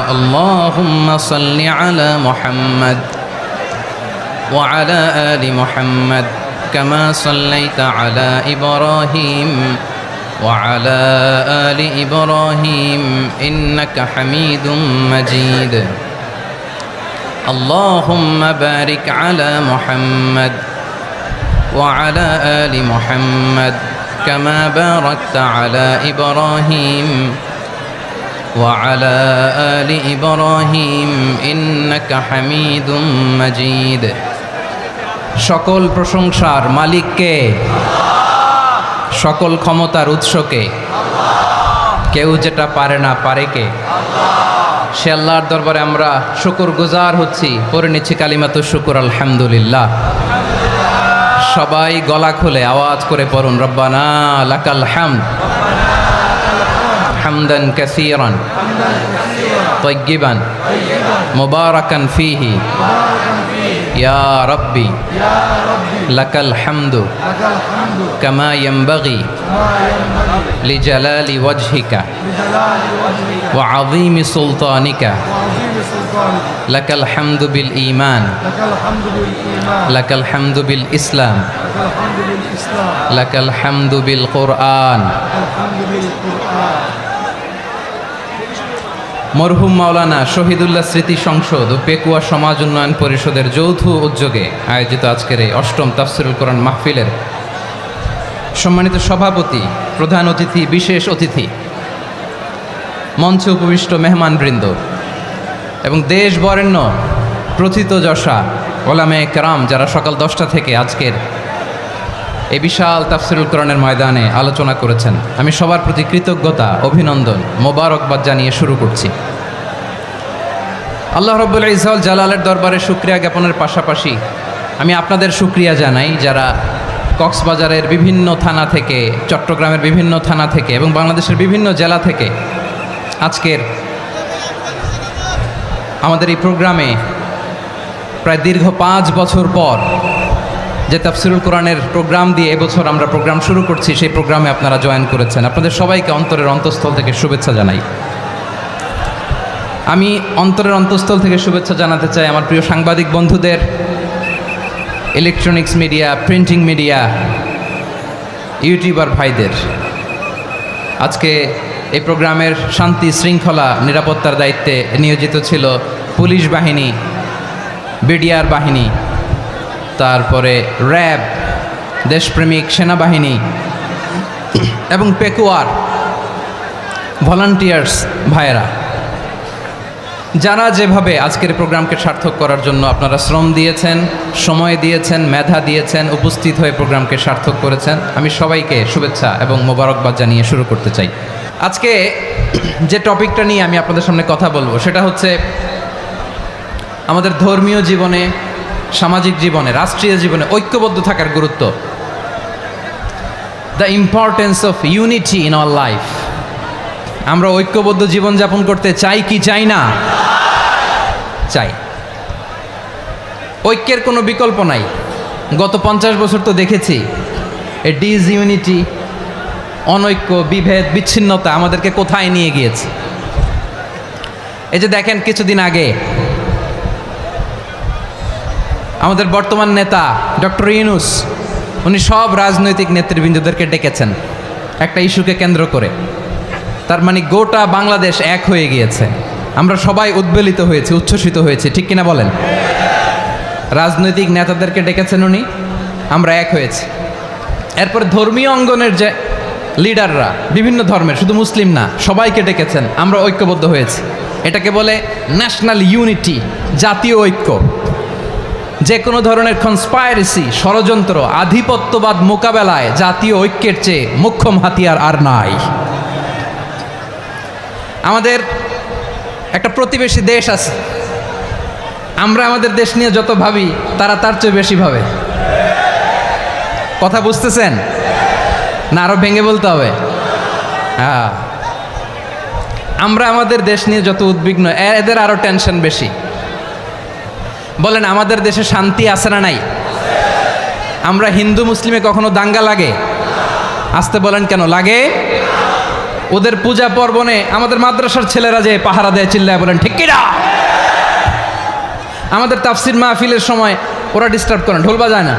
اللهم صل على محمد وعلى آل محمد كما صليت على إبراهيم وعلى آل إبراهيم إنك حميد مجيد اللهم بارك على محمد وعلى آل محمد كما باركت على إبراهيم وعلى آل إبراهيم إنك حميد مجيد সকল প্রশংসার মালিক কে? সকল ক্ষমতার উৎস কে? কেউ যেটা পারে না পারে কে? সে আল্লাহর দরবারে আমরা শুকরগুজার হচ্ছি। পড়ে নিচ্ছি কালিমাতুশ শুকর আলহামদুলিল্লাহ। সবাই গলা খুলে আওয়াজ করে পড়ুন, রব্বানা লাকাল হামদ হামদান কাসীরান তাইয়্যিবান মুবারাকান ফীহি ইয়া রাব্বি লাকাল হামদু কামা ইয়ানবাগি লিজালালি ওয়াজহিকা ওয়া আযীমি সুলতানিকা লাকাল হামদু বিল ঈমান লাকাল হামদু বিল ইসলাম লাকাল হামদু বিল কুরআন। মরহুম মাওলানা শহীদুল্লাহ স্মৃতি সংসদ ও পেকুয়া সমাজ উন্নয়ন পরিষদের যৌথ উদ্যোগে আয়োজিত আজকের এই অষ্টম তাফসিরুল কোরআন মাহফিলের সম্মানিত সভাপতি, প্রধান অতিথি, বিশেষ অতিথি, মঞ্চে উপবিষ্ট মেহমানবৃন্দ এবং দেশ বরেণ্য প্রথিতযশা ওলামায়ে কেরাম যারা সকাল 10টা থেকে আজকের এই বিশাল তাফসিরুল কোরআনের ময়দানে আলোচনা করেছেন, আমি সবার প্রতি কৃতজ্ঞতা, অভিনন্দন, মোবারকবাদ জানিয়ে শুরু করছি। আল্লাহ রাব্বুল ইজ্জত জালালের দরবারে শুকরিয়া জ্ঞাপনের পাশাপাশি আমি আপনাদের শুকরিয়া জানাই যারা কক্সবাজারের বিভিন্ন থানা থেকে, চট্টগ্রামের বিভিন্ন থানা থেকে এবং বাংলাদেশের বিভিন্ন জেলা থেকে আজকের আমাদের এই প্রোগ্রামে প্রায় দীর্ঘ 5 বছর পর যে তাফসিরুল কোরআনের প্রোগ্রাম দিয়ে এবছর আমরা প্রোগ্রাম শুরু করছি, সেই প্রোগ্রামে আপনারা জয়েন করেছেন। আপনাদের সবাইকে অন্তরের অন্তঃস্থল থেকে শুভেচ্ছা জানাই। আমি অন্তরের অন্তঃস্থল থেকে শুভেচ্ছা জানাতে চাই আমার প্রিয় সাংবাদিক বন্ধুদের, electronics media, printing media, YouTuber ভাইদের। আজকে এই প্রোগ্রামের শান্তি শৃঙ্খলা নিরাপত্তার দায়িত্বে নিয়োজিত ছিল পুলিশ বাহিনী, বিডিআর বাহিনী, তারপরে র্যাব, দেশপ্রেমিক সেনাবাহিনী এবং পেকুয়ার ভলান্টিয়ার্স ভাইয়েরা, যারা যেভাবে আজকের প্রোগ্রামকে সার্থক করার জন্য আপনারা শ্রম দিয়েছেন, সময় দিয়েছেন, মেধা দিয়েছেন, উপস্থিত হয়ে প্রোগ্রামকে সার্থক করেছেন, আমি সবাইকে শুভেচ্ছা এবং মোবারকবাদ জানিয়ে শুরু করতে চাই। আজকে যে টপিকটা নিয়ে আমি আপনাদের সামনে কথা বলবো সেটা হচ্ছে আমাদের ধর্মীয় জীবনে, সামাজিক জীবনে, রাষ্ট্রীয় জীবনে ঐক্যবদ্ধ থাকার গুরুত্ব। The importance of unity in our life. আমরা ঐক্যবদ্ধ জীবনযাপন করতে চাই কি চাই না? চাই। ঐক্যের কোনো বিকল্প নাই। গত 50 বছর তো দেখেছি এ ডিসইউনিটি, অনৈক্য, বিভেদ, বিচ্ছিন্নতা আমাদেরকে কোথায় নিয়ে গিয়েছে। এই যে দেখেন কিছুদিন আগে আমাদের বর্তমান নেতা ডক্টর ইউনূস, উনি সব রাজনৈতিক নেতৃবৃন্দদেরকে ডেকেছেন একটা ইস্যুকে কেন্দ্র করে। তার মানে গোটা বাংলাদেশ এক হয়ে গিয়েছে। আমরা সবাই উদ্বেলিত হয়েছি, উচ্ছ্বসিত হয়েছি, ঠিক কিনা বলেন? রাজনৈতিক নেতাদেরকে ডেকেছেন উনি, আমরা এক হয়েছি। এরপর ধর্মীয় অঙ্গনের যে লিডাররা, বিভিন্ন ধর্মের, শুধু মুসলিম না, সবাইকে ডেকেছেন, আমরা ঐক্যবদ্ধ হয়েছি। এটাকে বলে ন্যাশনাল ইউনিটি, জাতীয় ঐক্য। যে কোনো ধরনের কনস্পাইরেসি, ষড়যন্ত্র, আধিপত্যবাদ মোকাবেলায় জাতীয় ঐক্যের চেয়ে মোক্ষম হাতিয়ার আর নাই। আমাদের একটা প্রতিবেশী দেশ আছে, আমরা আমাদের দেশ নিয়ে যত ভাবি তারা তার চেয়ে বেশি ভাবে। কথা বুঝতেছেন না? আরো ভেঙে বলতে হবে। হ্যাঁ, আমরা আমাদের দেশ নিয়ে যত উদ্বিগ্ন, এদের আরো টেনশন বেশি। বলেন আমাদের দেশে শান্তি আছে না নাই? আমরা হিন্দু মুসলিমে কখনো দাঙ্গা লাগে? আসতে বলেন কেন লাগে? ওদের পূজা পার্বণে আমাদের মাদ্রাসার ছেলেরা যে পাহারা দেয়, চিল্লায় বলেন ঠিক কিনা? আমাদের তাফসির মাহফিলের সময় ওরা ডিস্টার্ব করেন, ঢোল বাজায় না।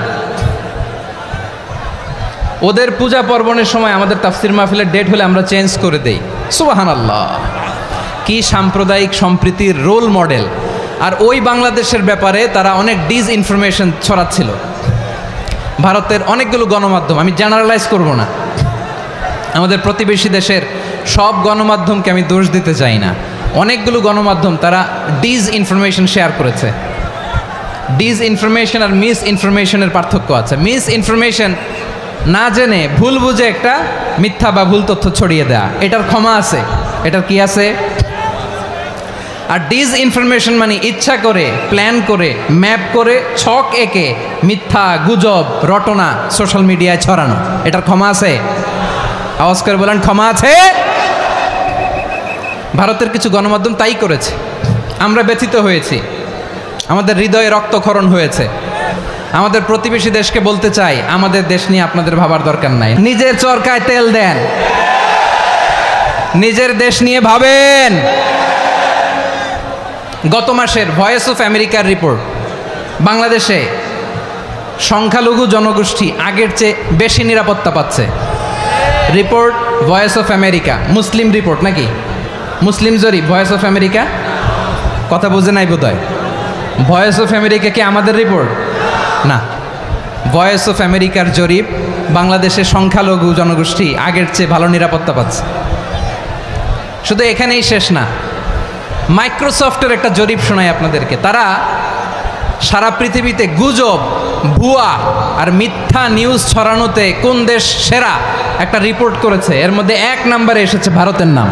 ওদের পূজা পার্বণের সময় আমাদের তাফসির মাহফিলের ডেট হলে আমরা চেঞ্জ করে দেই। সুবহানাল্লাহ, কি সাম্প্রদায়িক সম্প্রীতির রোল মডেল। আর ওই বাংলাদেশের ব্যাপারে তারা অনেক ডিসইনফরমেশন ছড়াচ্ছিল। ভারতের অনেকগুলো গণমাধ্যম, আমি জেনারেলাইজ করব না, আমাদের প্রতিবেশী দেশের সব গণমাধ্যমকে আমি দোষ দিতে চাই না, অনেকগুলো গণমাধ্যম তারা ডিসইনফরমেশন শেয়ার করেছে। ডিসইনফরমেশন আর মিস ইনফরমেশনের পার্থক্য আছে। মিস ইনফরমেশন না জেনে ভুল বুঝে একটা মিথ্যা বা ভুল তথ্য ছড়িয়ে দেয়া, এটার ক্ষমা আছে, এটার কি আছে। আর ডিসইনফরমেশন মানে ইচ্ছা করে, প্ল্যান করে, ম্যাপ করে, ছক এঁকে মিথ্যা, গুজব, রটনা সোশ্যাল মিডিয়ায় ছড়ানো, এটার ক্ষমা আছে? আওয়াজ করে বলেন ক্ষমা আছে? ভারতের কিছু গণমাধ্যম তাই করেছে, আমরা ব্যথিত হয়েছি, আমাদের হৃদয়ে রক্তক্ষরণ হয়েছে। আমাদের প্রতিবেশী দেশকে বলতে চাই, আমাদের দেশ নিয়ে আপনাদের ভাবার দরকার নাই, নিজের চরকায় তেল দেন, নিজের দেশ নিয়ে ভাবেন। গত মাসের ভয়েস অফ আমেরিকার রিপোর্ট, বাংলাদেশে সংখ্যালঘু জনগোষ্ঠী আগের চেয়ে বেশি নিরাপত্তা পাচ্ছে। Report voice of America, Muslim report নাকি? মুসলিম জরিপ, ভয়েস অফ আমেরিকা। কথা বুঝে নাই বোধহয়। ভয়েস অফ আমেরিকা কি আমাদের রিপোর্ট? না, ভয়েস অফ আমেরিকার জরিপ, বাংলাদেশের সংখ্যালঘু জনগোষ্ঠী আগের চেয়ে ভালো নিরাপত্তা পাচ্ছে। শুধু এখানেই শেষ না, মাইক্রোসফটের একটা জরিপ শোনাই আপনাদেরকে। তারা সারা পৃথিবীতে গুজব, ভুয়া আর মিথ্যা নিউজ ছড়ানোতে কোন দেশ সেরা একটা রিপোর্ট করেছে। এর মধ্যে 1 নম্বরে এসেছে ভারতের নাম।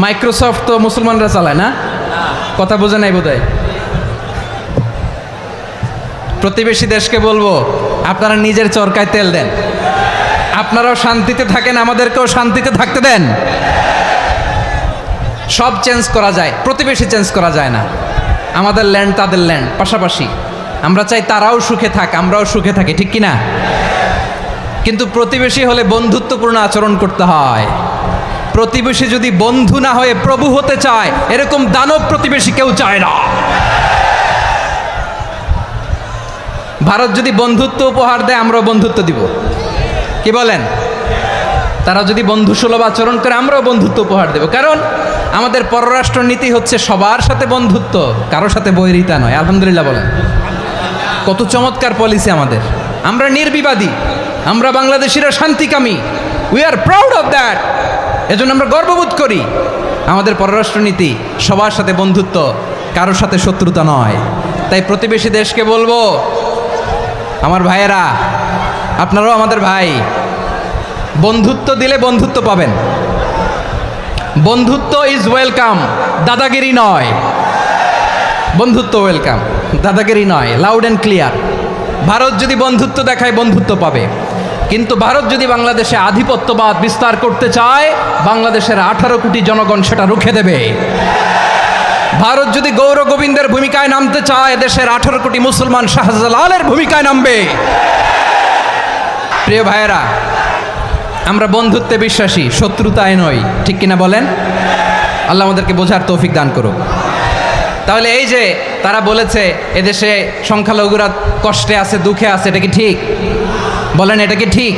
মাইক্রোসফট তো মুসলমানরা চালায় না? কথা বোঝে নাই বোধহয়। প্রতিবেশী দেশকে বলবো, আপনারা নিজের চরকায় তেল দেন, আপনারাও শান্তিতে থাকেন, আমাদেরকেও শান্তিতে থাকতে দেন। সব চেঞ্জ করা যায়, প্রতিবেশী চেঞ্জ করা যায় না। আমাদের ল্যান্ড তাদের ল্যান্ড, পাশাপাশি। আমরা চাই তারাও সুখে থাক, আমরাও সুখে থাকি, ঠিক কিনা? কিন্তু প্রতিবেশী হলে বন্ধুত্বপূর্ণ আচরণ করতে হয়। প্রতিবেশী যদি বন্ধু না হয়ে প্রভু হতে চায়, এরকম দানব প্রতিবেশী কেউ চায় না। ভারত যদি বন্ধুত্ব উপহার দেয়, আমরাও বন্ধুত্ব দিব, কি বলেন? তারা যদি বন্ধুসুলভ আচরণ করে, আমরাও বন্ধুত্ব উপহার দেব। কারণ আমাদের পররাষ্ট্র নীতি হচ্ছে সবার সাথে বন্ধুত্ব, কারোর সাথে বৈরিতা নয়। আলহামদুলিল্লাহ বলেন, কত চমৎকার পলিসি আমাদের। আমরা নির্বিবাদী, আমরা বাংলাদেশিরা শান্তিকামী, we are proud of that. এজন্য আমরা গর্ববোধ করি। আমাদের পররাষ্ট্র নীতি সবার সাথে বন্ধুত্ব, কারোর সাথে শত্রুতা নয়। তাই প্রতিবেশী দেশকে বলবো, আমার ভাইয়েরা, আপনারাও আমাদের ভাই, বন্ধুত্ব দিলে বন্ধুত্ব পাবেন। বন্ধুত্ব ইজ ওয়েলকাম, দাদাগিরি নয়। বন্ধুত্ব ওয়েলকাম, দাদাগিরি নয়, লাউড অ্যান্ড ক্লিয়ার। ভারত যদি বন্ধুত্ব দেখায়, বন্ধুত্ব পাবে। কিন্তু ভারত যদি বাংলাদেশে আধিপত্যবাদ বিস্তার করতে চায়, বাংলাদেশের 18 কোটি জনগণ সেটা রুখে দেবে। ভারত যদি গৌর গোবিন্দের ভূমিকায় নামতে চায়, দেশের 18 কোটি মুসলমান শাহজালালের ভূমিকায় নামবে। প্রিয় ভাইয়েরা, আমরা বন্ধুত্বে বিশ্বাসী, শত্রুতায় নই, ঠিক কিনা বলেন? আল্লাহ আমাদেরকে বোঝার তৌফিক দান করুক। তাহলে এই যে তারা বলেছে এদেশে সংখ্যালঘুরা কষ্টে আছে, দুঃখে আছে, এটা কি ঠিক? বলেন, এটা কি ঠিক?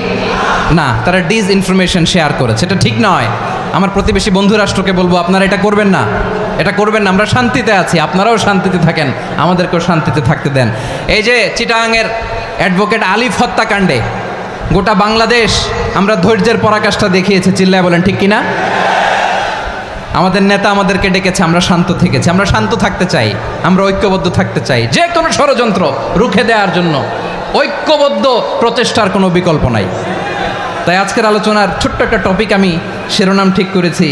না, তারা ডিসইনফরমেশন শেয়ার করেছে, এটা ঠিক নয়। আমার প্রতিবেশী বন্ধু রাষ্ট্রকে বলবো, আপনারা এটা করবেন না, এটা করবেন না। আমরা শান্তিতে আছি, আপনারাও শান্তিতে থাকেন, আমাদেরকেও শান্তিতে থাকতে দেন। এই যে চিটাগাংয়ের অ্যাডভোকেট আলিফ হত্যাকাণ্ডে গোটা বাংলাদেশ আমরা ধৈর্যের পরাকাষ্ঠা দেখিয়েছে, চিল্লায় বলেন ঠিক কিনা? আমাদের নেতা আমাদেরকে ডেকেছে, আমরা শান্ত থেকেছি। আমরা শান্ত থাকতে চাই, আমরা ঐক্যবদ্ধ থাকতে চাই। যে কোনো ষড়যন্ত্র রুখে দেওয়ার জন্য ঐক্যবদ্ধ প্রচেষ্টার কোনো বিকল্প নাই। তাই আজকের আলোচনার ছোট্ট একটা টপিক আমি শিরোনাম ঠিক করেছি,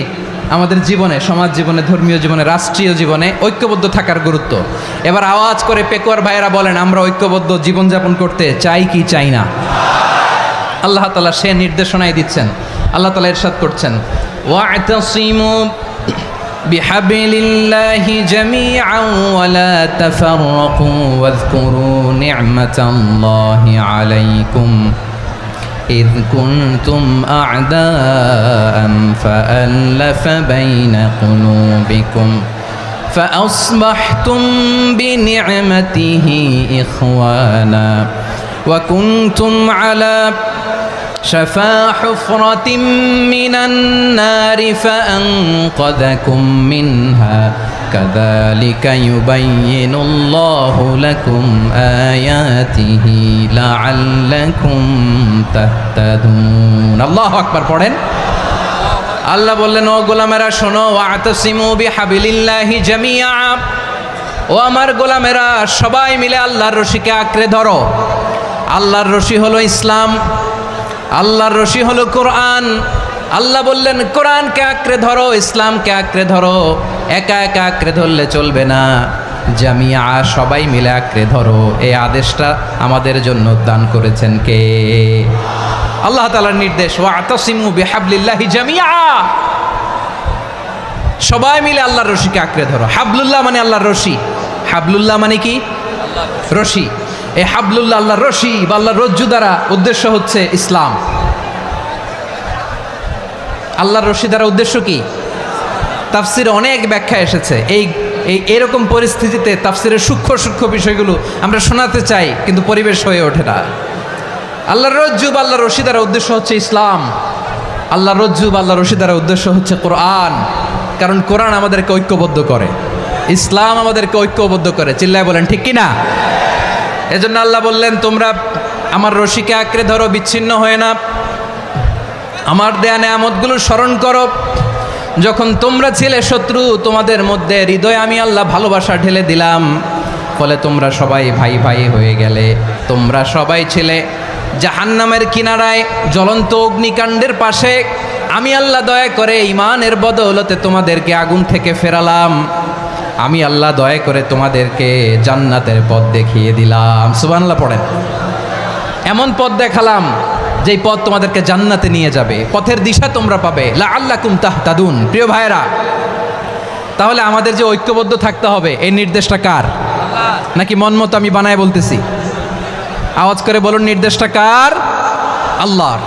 আমাদের জীবনে, সমাজ জীবনে, ধর্মীয় জীবনে, রাষ্ট্রীয় জীবনে ঐক্যবদ্ধ থাকার গুরুত্ব। এবার আওয়াজ করে পেকুয়ার ভাইয়েরা বলেন, আমরা ঐক্যবদ্ধ জীবনযাপন করতে চাই কি চাই না? আল্লাহ তাআলা সে নির্দেশনাই দিচ্ছেন। আল্লাহ তাআলা ইরশাদ করছেন, ওয়া'তাসিমু বিহাবলিল্লাহি জামিআন ওয়া লা তাফাররাকু ওয়াযকুরু নি'মাতাল্লাহি আলাইকুম إذ كنتم أعداء فألف بين قلوبكم فأصبحتم بنعمته إخوانا وكنتم على شفا حفرة من النار فأنقذكم منها كذلك يبين الله لكم آياته لعلكم تهتدون الله أكبر পড়েন আল্লাহ বললেন ও গোলামেরা শোনো ওয়াতাসিমু বিহাবিলিল্লাহি জামিআ ও আমার গোলামেরা সবাই মিলে আল্লাহর রশিকে আঁকড়ে ধরো আল্লাহর রশি হলো ইসলাম আল্লাহর রশি হলো কোরআন আল্লাহ বললেন কোরআনকে আঁকড়ে ধরো ইসলামকে আঁকড়ে ধরো একা একা আঁকড়ে ধরলে চলবে না জামিয়া সবাই মিলে আঁকড়ে ধরো এই আদেশটা আমাদের জন্য দান করেছেন কে আল্লাহ তাআলার নির্দেশ ওয়াতাসিমু বিহাবলিল্লাহি জামিআ সবাই মিলে আল্লাহর রশিকে আঁকড়ে ধরো হাবলুল্লাহ মানে আল্লাহর রশি হাবলুল্লাহ মানে কি রশি এই হাবলুল্লাহ আল্লাহর রশি বা আল্লাহর রজ্জু দ্বারা উদ্দেশ্য হচ্ছে ইসলাম আল্লাহর রশি দ্বারা উদ্দেশ্য কি তাফসিরে অনেক ব্যাখ্যা এসেছে এই এরকম পরিস্থিতিতে তাফসিরের সূক্ষ্ম সূক্ষ্ম বিষয়গুলো আমরা শোনাতে চাই কিন্তু পরিবেশ হয়ে ওঠে না আল্লাহর রজ্জু বা আল্লাহর রশি দ্বারা উদ্দেশ্য হচ্ছে ইসলাম আল্লাহর রজ্জু বা আল্লাহর রশি দ্বারা উদ্দেশ্য হচ্ছে কোরআন কারণ কোরআন আমাদেরকে ঐক্যবদ্ধ করে ইসলাম আমাদেরকে ঐক্যবদ্ধ করে চিল্লায় বলেন ঠিক কি না এজন্য আল্লাহ বললেন তোমরা আমার রশিকে আঁকড়ে ধরো বিচ্ছিন্ন হয়ে না আমার দেয়া নেয়ামতগুলো স্মরণ করো যখন তোমরা ছিলে শত্রু তোমাদের মধ্যে হৃদয়ে আমি আল্লাহ ভালোবাসা ঢেলে দিলাম ফলে তোমরা সবাই ভাই ভাই হয়ে গেলে তোমরা সবাই ছিলে জাহান্নামের কিনারায় জ্বলন্ত অগ্নিকাণ্ডের পাশে আমি আল্লাহ দয়া করে ঈমানের বদৌলতে তোমাদেরকে আগুন থেকে ফেরালাম আমি আল্লাহ দয়া করে তোমাদেরকে জান্নাতের পথ দেখিয়ে দিলাম সুবহানাল্লাহ পড়েন এমন পথ দেখালাম যেই পথ তোমাদেরকে জান্নাতে নিয়ে যাবে পথের দিশা তোমরা পাবে লাআল্লাকুম তাহতাদুন প্রিয় ভাইরা তাহলে আমাদের যে ঐক্যবদ্ধ থাকতে হবে এই নির্দেশটা কার নাকি মন মতো আমি বানায় বলতেছি আওয়াজ করে বলুন নির্দেশটা কার আল্লাহর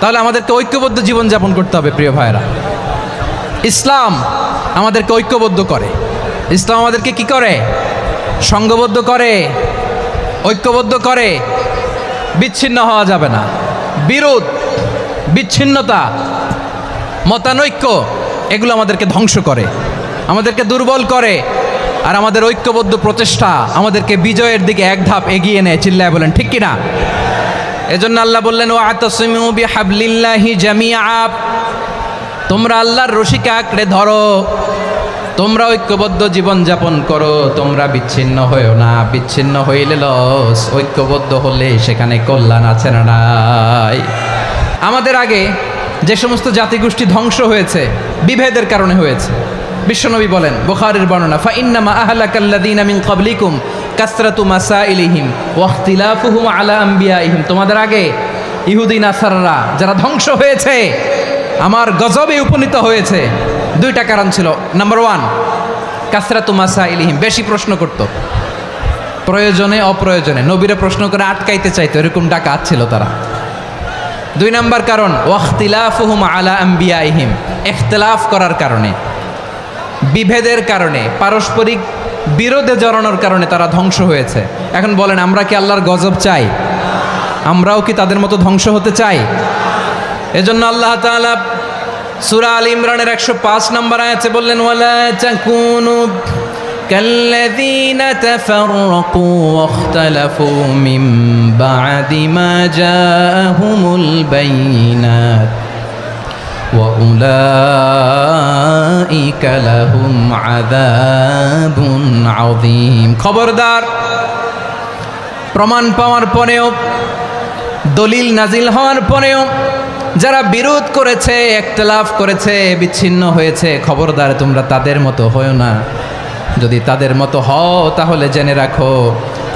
তাহলে আমাদেরকে ঐক্যবদ্ধ জীবনযাপন করতে হবে প্রিয় ভাইরা ইসলাম আমাদেরকে ঐক্যবদ্ধ করে ইসলাম আমাদেরকে কি করে সংঘবদ্ধ করে ঐক্যবদ্ধ করে বিচ্ছিন্ন হওয়া যাবে না বিরোধ বিচ্ছিন্নতা মতানৈক্য এগুলো আমাদেরকে ধ্বংস করে আমাদেরকে দুর্বল করে আর আমাদের ঐক্যবদ্ধ প্রচেষ্টা আমাদেরকে বিজয়ের দিকে এক ধাপ এগিয়ে নেয় চিল্লায় বলেন ঠিক কিনা এজন্য আল্লাহ বললেন ওয়াতাসিমু বিহাবলিল্লাহি জামিআ তোমরা আল্লাহর রশিকে আঁকড়ে ধরো তোমরা ঐক্যবদ্ধ জীবনযাপন করো তোমরা বিচ্ছিন্ন হয়েও না বিচ্ছিন্ন হইলে লস ঐক্যবদ্ধ হলে সেখানে কল্যাণ আছে না নাই আমাদের আগে যে সমস্ত জাতিগোষ্ঠী ধ্বংস হয়েছে বিভেদের কারণে হয়েছে বিশ্বনবী বলেন বুখারীর বর্ণনা ফাইন্নামা আহলাকাল্লাযীনা মিন ক্বাবলিকুম কাসরাতু মাসাইলিহিম ওয়া ইখতিলাফুহুম আলা আম্বিয়াইহিম তোমাদের আগে ইহুদি নাসারারা যারা ধ্বংস হয়েছে আমার গজবে উপনীত হয়েছে দুইটা কারণ ছিল নাম্বার 1 কাসরাতু মাসাইলিহিম বেশি প্রশ্ন করত প্রয়োজনে অপ্রয়োজনে নবীরে প্রশ্ন করে আটকাইতে চাইতো এরকম ডাকাত ছিল তারা 2 নাম্বার কারণ ওয়া ইখতিলাফুহুম আলা আম্বিয়াইহিম ইখতিলাফ করার কারণে বিভেদের কারণে পারস্পরিক বিরোধে জড়ানোর কারণে তারা ধ্বংস হয়েছে এখন বলেন আমরা কি আল্লাহর গজব চাই আমরাও কি তাদের মতো ধ্বংস হতে চাই এজন্য আল্লাহ তাআলা সূরা আল ইমরানের 105 নম্বর আয়াতে বললেন ওয়ালা তাকুনু কাল্লাযীনা তাফাররাকু ওয়াখতালাফু মিন বা'দি মা জাআহুমুল বাইয়িনাত ওয়া উলাইকা লাহুম আযাবুন আযীম খবরদার প্রমাণ পাওয়ার পরেও দলিল নাজিল হওয়ার পরেও যারা বিরোধ করেছে ইখতিলাফ করেছে বিচ্ছিন্ন হয়েছে খবরদার তোমরা তাদের মতো হয়ো না যদি তাদের মতো হও তাহলে জেনে রাখো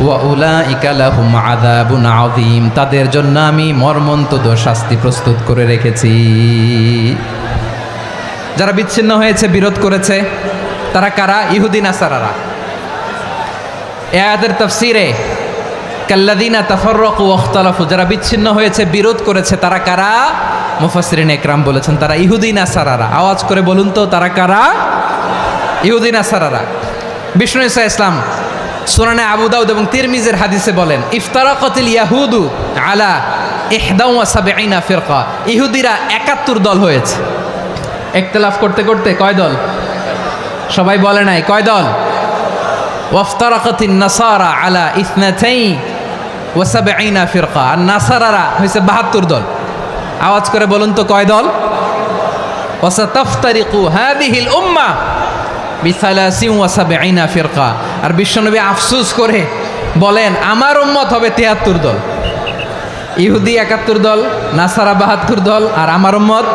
ওয়া উলাইকা লাহুম আযাবুন আযীম তাদের জন্য আমি মর্মন্তুদ শাস্তি প্রস্তুত করে রেখেছি যারা বিচ্ছিন্ন হয়েছে বিরোধ করেছে তারা কারা ইহুদি নাসারারা এই আয়াতের তাফসীরে কাল্লাযীনা তাফাররাকু ওয়াখতালাফু, যারা বিচ্ছিন্ন হয়েছে, বিরোধ করেছে, তারা কারা? মুফাসসিরিন একরাম বলেছেন তারা ইহুদি নাসারারা। আওয়াজ করে বলুন তো তারা কারা? ইহুদি নাসারারা। বিষ্ণু ঈসা ইসলাম সুনানে আবু দাউদ এবং তিরমিজির হাদিসে বলেন, ইফতারাকাতিল ইয়াহুদু আলা 71 ফিরকা, ইহুদিরা 71 দল হয়েছে। ইখতিলাফ করতে করতে কয় দল? সবাই বলে নাই কয় দল? ওয়াফতারাকাতিন নাসারা আলা 72 ফিরকা, আর নাসারারা হয়েছে 72 দল। আওয়াজ করে বলুন তো কয় দল? ওয়াসাতাফতারিকু হাযিহিল উম্মাহ বি73 ফিরকা। আর বিশ্বনবী আফসোস করে বলেন আমার উম্মত হবে 73 দল। ইহুদি 71 দল, নাসারা 72 দল, আর আমার উম্মত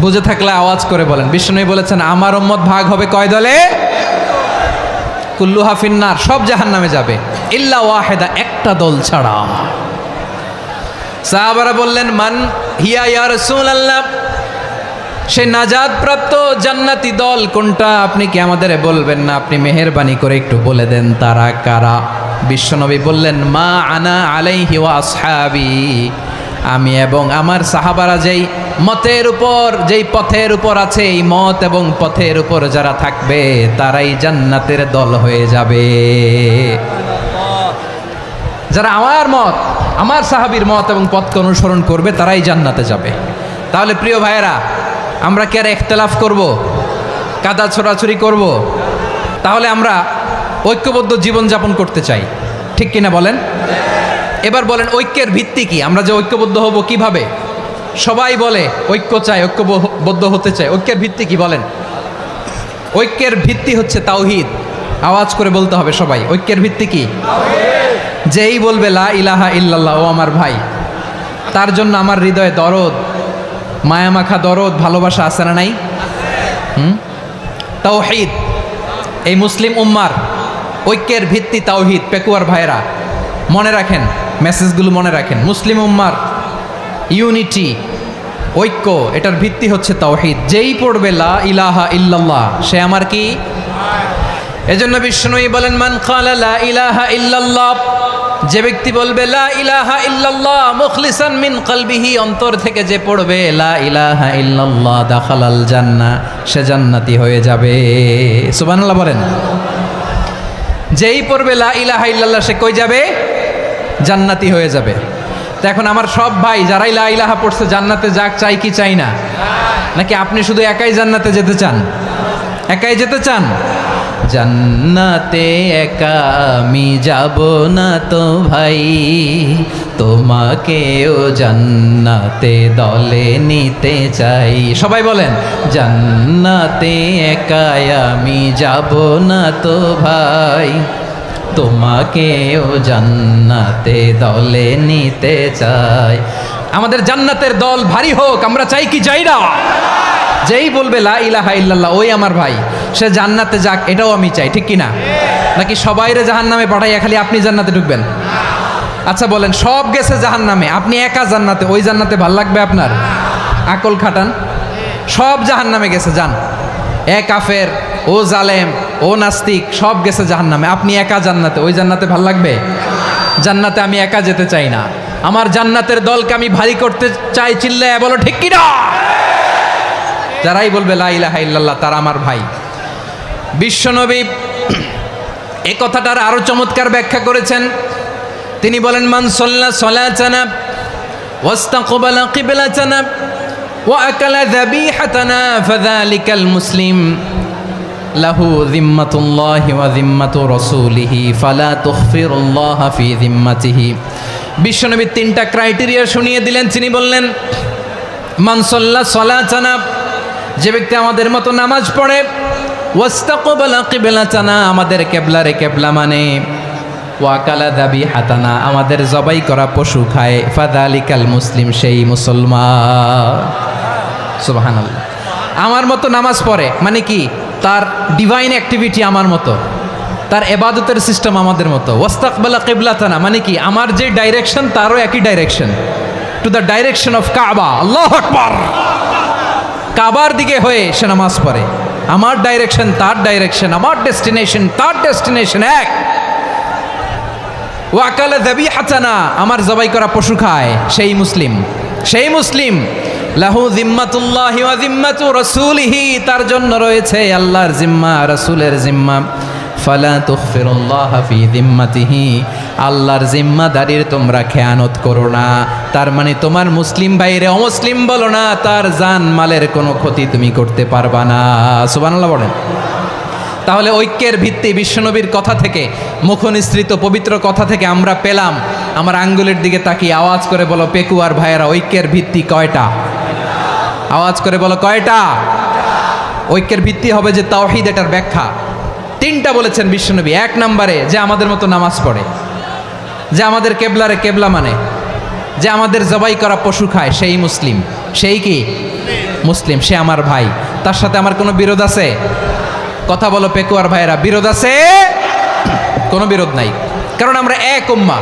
বুঝে থাকলে আওয়াজ করে বলেন। বিশ্বনবী বলেছেন আমার উম্মত ভাগ হবে কয় দলে? কুল্লুহা ফিন্নার, সব জাহান্নামে যাবে, ইল্লা ওয়াহিদা, একটা দল ছাড়া। সাহাবারা বললেন মান হিয়া ইয়া রাসূলুল্লাহ, সেই নাজাত প্রাপ্ত জান্নাতি দল কোনটা? আপনি কি আমাদের বলবেন না? আপনি মেহেরবানি করে একটু বলে দেন তারা কারা। বিশ্বনবী বললেন মা আনা আলাইহি ওয়া আসহাবি, আমি এবং আমার সাহাবারা যেই মতের উপর, যেই পথের উপর আছে, এই মত এবং পথের উপর যারা থাকবে তারাই জান্নাতের দল হয়ে যাবে। যারা আমার মত, আমার সাহাবীর মত এবং পথকে অনুসরণ করবে তারাই জান্নাতে যাবে। তাহলে প্রিয় ভাইয়েরা, আমরা কি আর ইখতিলাফ করব, কাদা ছোড়াছুরি করব? তাহলে আমরা ঐক্যবদ্ধ জীবনযাপন করতে চাই, ঠিক কিনা বলেন? এবার বলেন ঐক্যের ভিত্তি কি? আমরা যে ঐক্যবদ্ধ হব কিভাবে? সবাই বলে ঐক্য চাই, ঐক্যবদ্ধ হতে চাই। ঐক্যের ভিত্তি কি বলেন? ঐক্যের ভিত্তি হচ্ছে তাওহীদ। আওয়াজ করে বলতে হবে সবাই, ঐক্যের ভিত্তি কি? যেই বলবে লা ইলাহা ইল্লাল্লাহ, ও আমার ভাই, তার জন্য আমার হৃদয়ে দরদ, মায়ামাখা দরদ, ভালোবাসা আছে না নাই? তাওহীদ, এই মুসলিম উম্মার ঐক্যের ভিত্তি তাওহীদ। পেকুয়ার ভাইরা মনে রাখেন, মেসেজগুলো মনে রাখেন। মুসলিম উম্মার ইউনিটি, ঐক্য, এটার ভিত্তি হচ্ছে তাওহীদ। যেই পড়বে লা ইলাহা ইল্লাল্লাহ সে আমার কি? এজন্য বিষ্ণুই বলেন মান ক্বালা লা ইলাহা ইল্লাল্লাহ, যে ব্যক্তি বলবে লা ইলাহা ইল্লাল্লাহ মুখলিসান মিন কলবিহি, অন্তর থেকে যে পড়বে লা ইলাহা ইল্লাল্লাহ, দাখালাল জান্নাহ, সে জান্নাতি হয়ে যাবে। সুবহানাল্লাহ বলেন। যেই পড়বে লা ইলাহা ইল্লাল্লাহ সে কই যাবে? জান্নাতি হয়ে যাবে। তো এখন আমার সব ভাই যারাই লা ইলাহা পড়ছে জান্নাতে যাক, চাই কি চাই না? নাকি আপনি শুধু একাই জান্নাতে যেতে চান? একাই যেতে চান? জান্নাতে একা আমি যাব না তো ভাই, তোমাকেও জান্নাতে দলে নিতে চাই। সবাই বলেন জান্নাতে একা আমি যাব না তো ভাই, তোমাকেও জান্নাতে দলে নিতে চাই। আমাদের জান্নাতের দল ভারী হোক, আমরা চাই কি চাই না? যেই বলবে লা ইলাহা ইল্লাল্লাহ ওই আমার ভাই, সে জান্নাতে যাক, এটাও আমি চাই, ঠিক কিনা? নাকি সবাইরে জাহান্নামে পাঠাইয়া খালি আপনি জান্নাতে ঢুকবেন? আচ্ছা বলেন, সব গেছে জাহান্নামে, আপনি একা জান্নাতে, ওই জান্নাতে ভাল লাগবে আপনার? আকল খাটান। সব জাহান্নামে গেছে, যান। এ কাফের, ও জালেম, ও নাস্তিক, সব গেছে জাহান্নামে, আপনি একা জান্নাতে, ওই জান্নাতে ভাল লাগবে? জান্নাতে আমি একা যেতে চাই না, আমার জান্নাতের দলকে আমি ভারী করতে চাই। চিল্লায় বলো ঠিক কিনা? যারাই বলবে লা ইলাহা ইল্লাল্লাহ তারা আমার ভাই। বিশ্বনবী এই কথাটার আরো চমৎকার ব্যাখ্যা করেছেন। তিনি বলেন মান সাল্লা সালাতানা ওয়াস্তাকবালা কিবলাতানা ওয়া আকালা যাবিহাতানা ফাযালিকাল মুসলিম লাহু যিম্মাতুল্লাহি ওয়া যিম্মাতু রাসূলিহি ফালা তুখফিরুল্লাহা ফি যিম্মাতিহি। বিশ্বনবী তিনটা ক্রাইটেরিয়া শুনিয়ে দিলেন। তিনি বললেন মান সাল্লা সালাতানা, যে ব্যক্তি আমাদের মতো নামাজ পড়ে, ওয়াস্তাকবালা কিবলাতানা, আমাদের কিবলারে কিবলা মানে, ওয়াকালা যাবিহাতানা, আমাদের জবাই করা পশু খায়, ফাযালিকাল মুসলিম, সেই মুসলমান। সুবহানাল্লাহ। আমার মতো নামাজ পড়ে মানে কি? তার ডিভাইন অ্যাক্টিভিটি আমার মতো, তার ইবাদতের সিস্টেম আমাদের মতো। ওয়াস্তাকবালা কিবলাতানা মানে কি? আমার যে ডাইরেকশন তারও একই direction, to the direction of কাবা। আল্লাহু আকবার। কাবার দিকে হয়ে সে নামাজ পড়ে। আমার ডাইরেকশন তার ডাইরেকশন, আমার ডেস্টিনেশন তার ডেস্টিনেশন এক। ওয়াকালা যাবিহাতানা, আমার জবাই করা পশু খায়, সেই মুসলিম, সেই মুসলিম। লাহু জিম্মাতুল্লাহি ওয়া জিম্মাতু রাসূলিহি, তার জন্য রয়েছে আল্লাহর জিম্মা, রাসূলের জিম্মা। ফালা তুগফিরুল্লাহা ফি জিম্মাতিহি, আল্লাহর জিম্মাদারির তোমরা খেয়ানত করো না। তার মানে তোমার মুসলিম ভাইরে অমুসলিম বলো না, তার জান মালের কোনো ক্ষতি তুমি করতে পারবা না। সুবহানাল্লাহ বলেন। তাহলে ঐক্যের ভিত্তি বিশ্বনবীর কথা থেকে, মুখনিসৃত পবিত্র কথা থেকে আমরা পেলাম। আমার আঙ্গুলের দিকে তাকিয়ে আওয়াজ করে বলো পেকুয়ার ভাইয়েরা, ঐক্যের ভিত্তি কয়টা? আওয়াজ করে বলো কয়টা? ঐক্যের ভিত্তি হবে যে তাওহীদ, এটার ব্যাখ্যা তিনটা বলেছেন বিশ্বনবী। এক নম্বরে যে আমাদের মতো নামাজ পড়ে, যে আমাদের কেবলারে কেবলা মানে, যে আমাদের জবাই করা পশু খায়, সেই মুসলিম। সেই কি মুসলিম? সে আমার ভাই, তার সাথে আমার কোনো বিরোধ আছে? কথা বলো পেকুয়ার ভাইয়েরা, বিরোধ আছে? কোনো বিরোধ নাই, কারণ আমরা এক উম্মাহ।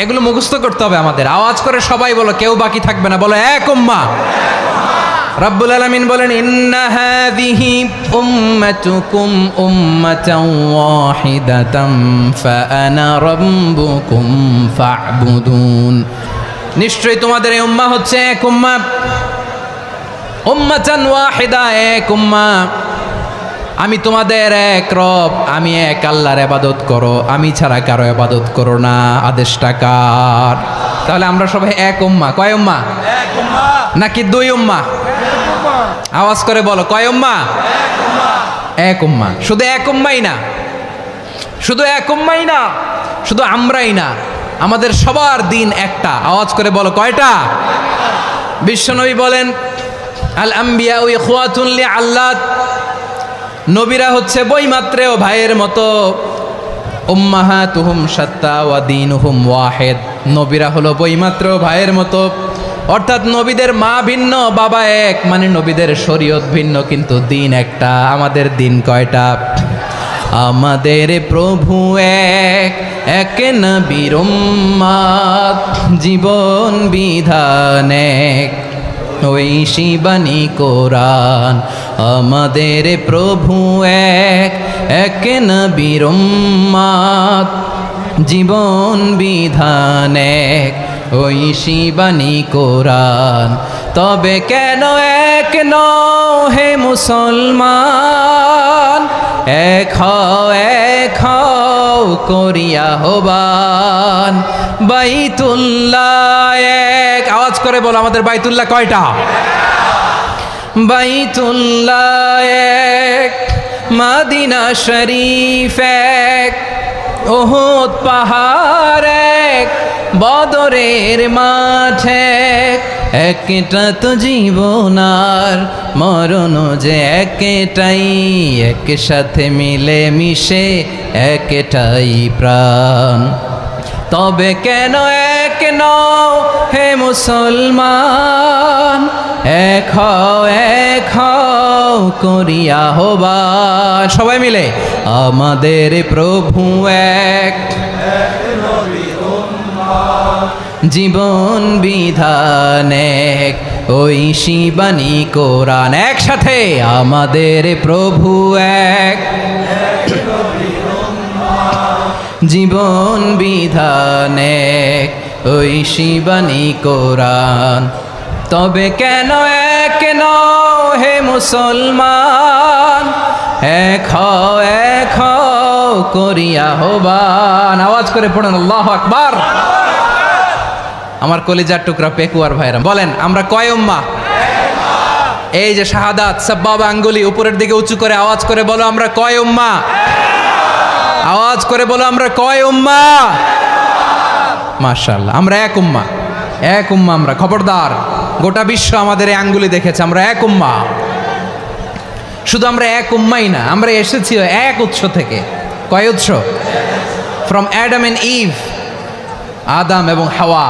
এগুলো মুখস্থ করতে হবে আমাদের। আওয়াজ করে সবাই বলো, কেউ বাকি থাকবে না, বলো এক উম্মাহ। রব্বুল আলামিন বলেন, ইন্না হাযিহি উম্মাতুকুম উম্মাতান ওয়াহিদাতাম ফাআনা রাব্বুকুম ফা'বুদুন। নিশ্চয়ই তোমাদের এই উম্মাহ হচ্ছে এক উম্মাহ, উম্মাতান ওয়াহিদা, এক উম্মাহ। আমি তোমাদের এক রব, আমি এক আল্লাহর ইবাদত করো, আমি ছাড়া কারো ইবাদত করো না। আদেশটা কার? তাহলে আমরা সবাই এক উম্মাহ। কয় উম্মাহ? এক উম্মাহ। নাকি দুই উম্মাহ? আওয়াজ করে বলো, কয় উম্মাহ? এক উম্মাহ। শুধু এক উম্মাই না, শুধু এক উম্মাই না, শুধু আমরাই না, আমাদের সবার দিন একটা। আওয়াজ করে বলো কয়টা? বিশ্বনবী বলেন, আল আম্বিয়া ইখওয়াতুন লিআল্লাত, নবীরা হচ্ছে বইমাত্রেও ভাইয়ের মতো। উম্মাহাতুহুম শাত্তা ওয়া দীনুহুম ওয়াহিদ, নবীরা হলো বইমাত্রেও ভাইয়ের মতো। অর্থাৎ নবীদের মা ভিন্ন, বাবা এক, মানে নবীদের শরীয়ত ভিন্ন, কিন্তু দিন একটা। আমাদের দিন কয়টা? আমাদের প্রভু এক, এক নবীর উম্মাত, জীবন বিধান এক, ওই শিবানী কোরআন। আমাদের প্রভু এক, এক নবীর উম্মাত, জীবন বিধান এক, ওই শিবানী কোরআন। তবে কেন এক নও হে মুসলমান, এক হও করিয়া হবান। বাইতুল্লাহ এক, আওয়াজ করে বলো আমাদের বাইতুল্লাহ কয়টা? বাইতুল্লাহ এক, মদিনা শরীফ এক, উহুদ পাহাড় এক, বদরের মাঠ এক। একটা তো জীবন আর মরণ যে একটাই, একসাথে মিলে মিশে একটাই প্রাণ। তবে কেন এক নও হে মুসলমান, এক হও করিয়া হবান। সবাই মিলে, আমাদের প্রভু এক, জীবন বিধান এক, ওই শিবানী কোরআন। একসাথে, আমাদের প্রভু এক, জীবন বিধান এক, ওই শিবানী কোরআন। তবে কেন এক নও হে মুসলমান, এক হও করিয়া হবান। আওয়াজ করে পড়ুন আল্লাহু আকবার। আমার কলিজার টুকরা পেকুয়ার ভাইরা, বলেন আমরা কয় উম্মাহ? এই যে শাহাদাত, সাব্বাবা আঙ্গুলি উপরের দিকে উঁচু করে আওয়াজ করে বলো, আমরা কয় উম্মাহ? আওয়াজ করে বলো, আমরা কয় উম্মাহ? মাশাআল্লাহ, আমরা এক উম্মাহ, এক উম্মাহ আমরা। খবরদার, গোটা বিশ্ব আমাদের এই আঙ্গুলি দেখেছে, আমরা এক উম্মাহ। শুধু আমরা এক উম্মাই না, আমরা এসেছি এক উৎস থেকে। কয় উৎস? ফ্রম অ্যাডাম এন্ড ইভ, আদম এবং হাওয়া,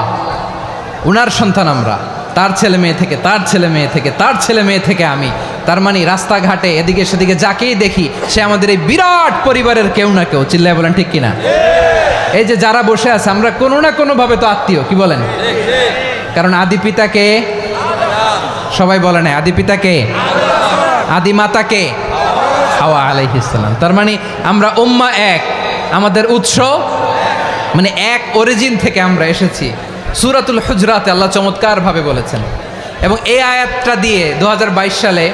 উনার সন্তান আমরা। তার ছেলে মেয়ে থেকে, তার ছেলে মেয়ে থেকে, তার ছেলে মেয়ে থেকে আমি। তার মানে রাস্তাঘাটে এদিকে সেদিকে যাকেই দেখি, সে আমাদের এই বিরাট পরিবারের কেউ না কেউ। চিল্লায় বলেন ঠিক কিনা? এই যে যারা বসে আছে, আমরা কোনো না কোনো ভাবে তো আত্মীয়। কি বলেন? কারণ আদি পিতাকে সবাই বলে না, আদি পিতাকে, আদি মাতাকে হাওয়া আলাইহিস সালাম। তার মানে আমরা উম্মাহ এক, আমাদের উৎস মানে এক অরিজিন থেকে আমরা এসেছি। সূরাতুল হুজরাতে আল্লাহ চমৎকারভাবে বলেছেন। এবং এই আয়াতটা দিয়ে 2022 সালে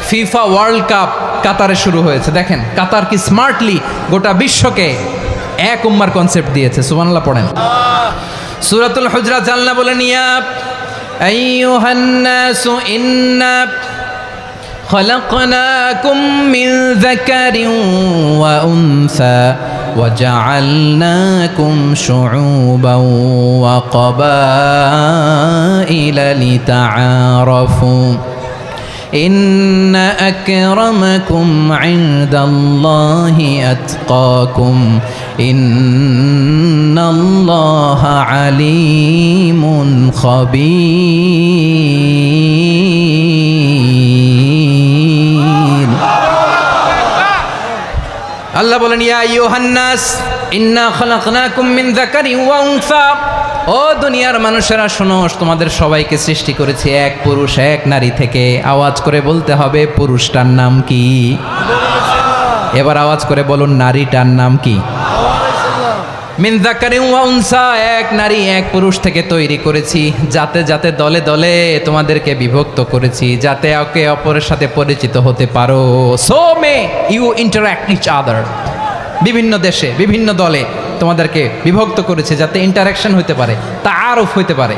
ফিফা ওয়ার্ল্ড কাপ কাতারে শুরু হয়েছে। দেখেন কাতার কি স্মার্টলি গোটা বিশ্বকে এক উম্মার কনসেপ্ট দিয়েছে। সুবহানাল্লাহ পড়েন। সূরাতুল হুজরাত আল্লাহ বলেন, ইয়া আইয়ুহান নাসু ইন্না خلقناكم من ذكر وأنثى وجعلناكم شعوبا وقبائل لتعارفوا إن أكرمكم عند الله أتقاكم إن الله عليم خبير। আল্লাহ বলেন, ইয়া আইয়ুহান নাস ইন্না খলাকনাকুম মিন যাকারিন ওয়া উনসা, ও দুনিয়ার মানুষেরা শোনো, তোমাদের সবাইকে সৃষ্টি করেছি এক পুরুষ এক নারী থেকে। আওয়াজ করে বলতে হবে পুরুষটার নাম কি? এবার আওয়াজ করে বলুন নারীটার নাম কি? মিন যাকারিন ওয়া উনসা, এক নারী এক পুরুষ থেকে তৈরি করেছি। যাতে যাতে দলে দলে তোমাদেরকে বিভক্ত করেছি, যাতে একে অপরের সাথে পরিচিত হতে পারো। So may you interact each other. বিভিন্ন দেশে বিভিন্ন দলে তোমাদেরকে বিভক্ত করেছে যাতে ইন্টারাকশন হতে পারে, তাআরুফ হতে পারে।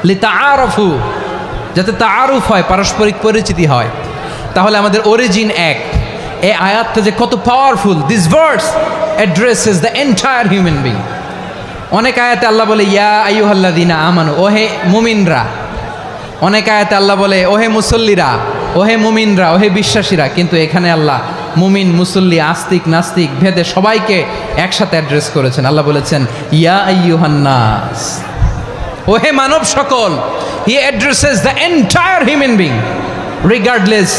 লিতাআরফু, যাতে তাআরুফ হয়, পারস্পরিক পরিচিতি হয়। তাহলে আমাদের অরিজিন এক। এই আয়াতটা যে কত powerful. This verse addresses the entire human being. অনেক আয়াতে আল্লাহ বলে ইয়া আইয়ুহাল্লাযীনা আমানু, ওহে মুমিনরা। অনেক আয়াতে আল্লাহ বলে ওহে মুসল্লিরা, ওহে মুমিনরা, ওহে বিশ্বাসীরা। কিন্তু এখানে আল্লাহ মুমিন মুসল্লি আস্তিক নাস্তিক ভেদে সবাইকে একসাথে অ্যাড্রেস করেছেন। আল্লাহ বলেছেন ইয়া আইয়ুহান নাস, ওহে মানব সকল। হি addresses the entire human being regardless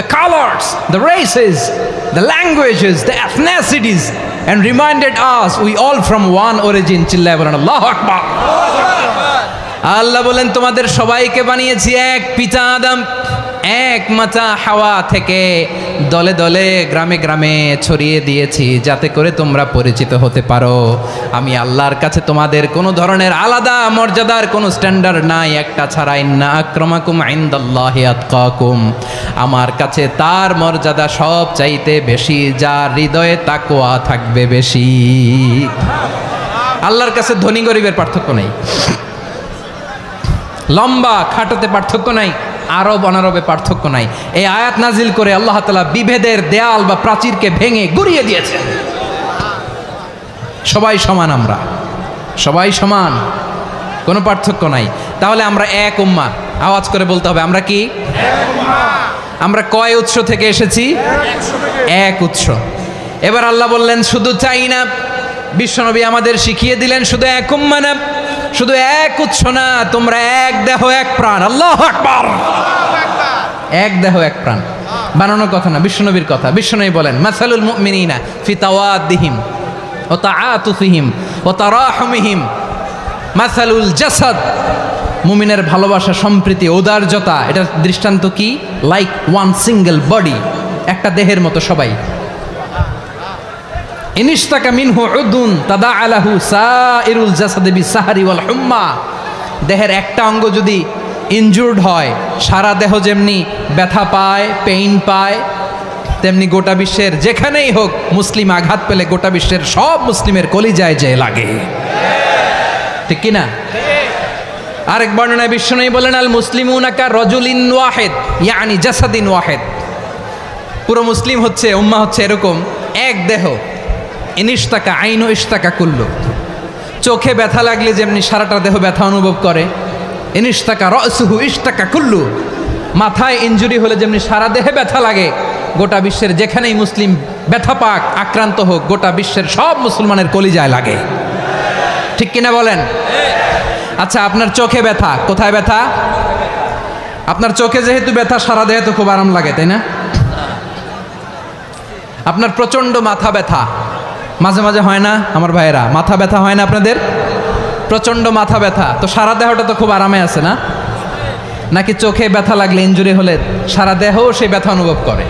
the colors, the races, the languages, the ethnicities, and reminded us we all from one origin. চিল্লায় বলেন আল্লাহু আকবার। আল্লাহ বলেন তোমাদের সবাইকে বানিয়েছি এক পিতা আদম, এক মাতা হাওয়া থেকে। দলে দলে গ্রামে গ্রামে ছড়িয়ে দিয়েছি যাতে করে তোমরা পরিচিত হতে পারো। আমি আল্লাহর কাছে তোমাদের কোনো ধরনের আলাদা মর্যাদার কোনো স্ট্যান্ডার্ড নাই একটা ছাড়া। ইন্না আক্রামাকুম ইনদাল্লাহি আতকাকুম, আমার কাছে তার মর্যাদা সব চাইতে বেশি যার হৃদয়ে তাকওয়া থাকবে বেশি। আল্লাহর কাছে ধনী গরিবের পার্থক্য নেই, লম্বা খাটোতে পার্থক্য নাই, আরব অনারবে পার্থক্য নাই। এই আয়াত নাজিল করে আল্লাহ তাআলা বিভেদের দেয়াল বা প্রাচীরকে ভেঙে গুড়িয়ে দিয়েছেন। সবাই সমান, আমরা সবাই সমান, কোনো পার্থক্য নাই। তাহলে আমরা এক উম্মাহ। আওয়াজ করে বলতে হবে আমরা কি? আমরা কয় উৎস থেকে এসেছি? এক উৎস। এবার আল্লাহ বললেন শুধু চাই না, বিশ্বনবী আমাদের শিখিয়ে দিলেন শুধু এক উম্মাহ না, শুধু এক উৎস না, তোমরা এক দেহ এক প্রাণ। আল্লাহু আকবার। এক দেহ এক প্রাণ বানানোর কথা না, বিশ্বনবীর কথা। বিশ্বনবী বলেন মাসালুল মুমিনিনা ফি তাওয়াদ্দিহিম ওয়া তাআতুফিহিম ওয়া তারাহুমিহিম মাসালুল জাসাদ। মুমিনের ভালোবাসা, সম্প্রীতি, ঔদার্যতা, এটা দৃষ্টান্ত কি? লাইক ওয়ান সিঙ্গেল বডি, একটা দেহের মতো সবাই। ইনিশতাকা মিনহু উদুন তাদাআ লাহু সাইরুল জাসাদি বিসাহরি ওয়াল হুম্মা। দেহের একটা অঙ্গ যদি ইনজুর্ড হয়, সারা দেহ যেমনি ব্যথা পায়, পেইন পায়, তেমনি গোটা বিশ্বের যেখানেই হোক মুসলিম আঘাত পেলে গোটা বিশ্বের সব মুসলিমের কলিজায় যে লাগে, ঠিক কিনা? আরেক বর্ণনায় বিশ্বনবী বলেন আল মুসলিমুনা কা রাজুলিন ওয়াহিদ ইয়ানি জাসাদিন ওয়াহিদ। পুরো মুসলিম হচ্ছে, উম্মাহ হচ্ছে এরকম এক দেহ। ইনিশতাকা আইনু ইশতাকা কুল্লু, চোখে ব্যথা লাগলে যেমনি সারাটা দেহ ব্যথা অনুভব করে। ইনিশতাকা রাসুহু ইশতাকা কুল্লু, মাথায় ইনজুরি হলে যেমনি সারা দেহে ব্যথা লাগে, গোটা বিশ্বের যেখানেই মুসলিম ব্যথা পাক, আক্রান্ত হোক, গোটা বিশ্বের সব মুসলমানের কলিজায় লাগে, ঠিক কিনা বলেন? আচ্ছা, আপনার চোখে ব্যথা, কোথায় ব্যথা? আপনার চোখে যেহেতু ব্যথা, সারা দেহে তো খুব আরাম লাগে, তাই না? আপনার প্রচন্ড মাথা ব্যথা মাঝে মাঝে হয় না আমার ভাইয়েরা? মাথা ব্যথা হয় না আপনাদের? প্রচন্ড মাথা ব্যথা, তো সারা দেহটা তো খুব আরামে আছে না? নাকি চোখে ব্যথা লাগলে, ইনজুরি হলে সারা দেহ সেই ব্যথা অনুভব করে?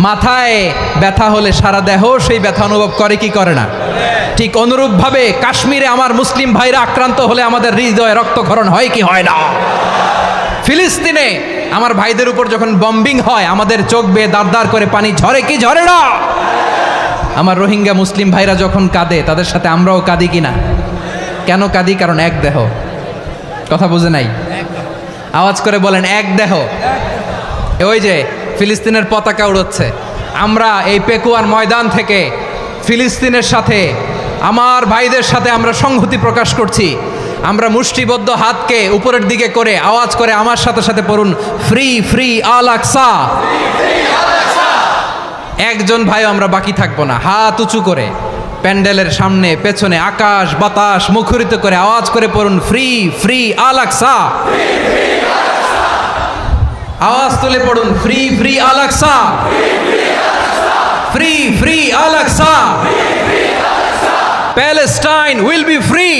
মাথায় ব্যথা হলে সারা দেহ সেই ব্যথা অনুভব করে কি করে না? ঠিক অনুরূপভাবে কাশ্মীরে আমার মুসলিম ভাইরা আক্রান্ত হলে আমাদের হৃদয়ে রক্তক্ষরণ হয় কি হয় না? ফিলিস্তিনে আমার ভাইদের উপর যখন বম্বিং হয় আমাদের চোখ বেয়ে দাঁড় দাঁড় করে পানি ঝরে কি ঝরে না? আমার রোহিঙ্গা মুসলিম ভাইরা যখন কাঁদে তাদের সাথে আমরাও কাঁদি কিনা? কেন কাঁদি? কারণ এক দেহ। কথা বুঝে নাই? আওয়াজ করে বলেন এক দেহ। ওই যে ফিলিস্তিনের পতাকা উড়োচ্ছে, আমরা এই পেকুয়ার ময়দান থেকে ফিলিস্তিনের সাথে আমার ভাইদের সাথে আমরা সংহতি প্রকাশ করছি। আমরা মুষ্টিবদ্ধ হাতকে উপরের দিকে করে আওয়াজ করে আমার সাথে সাথে পড়ুন, ফ্রি ফ্রি আল আকসা। একজন ভাইও আমরা বাকি থাকবো না। হাত উঁচু করে প্যান্ডেলের সামনে পেছনে আকাশ বাতাস মুখরিত করে আওয়াজ করে পড়ুন, ফ্রি ফ্রি আল আকসা। আওয়াজ তুলে পড়ুন, free free Al Aqsa, free free Al Aqsa. Palestine will be free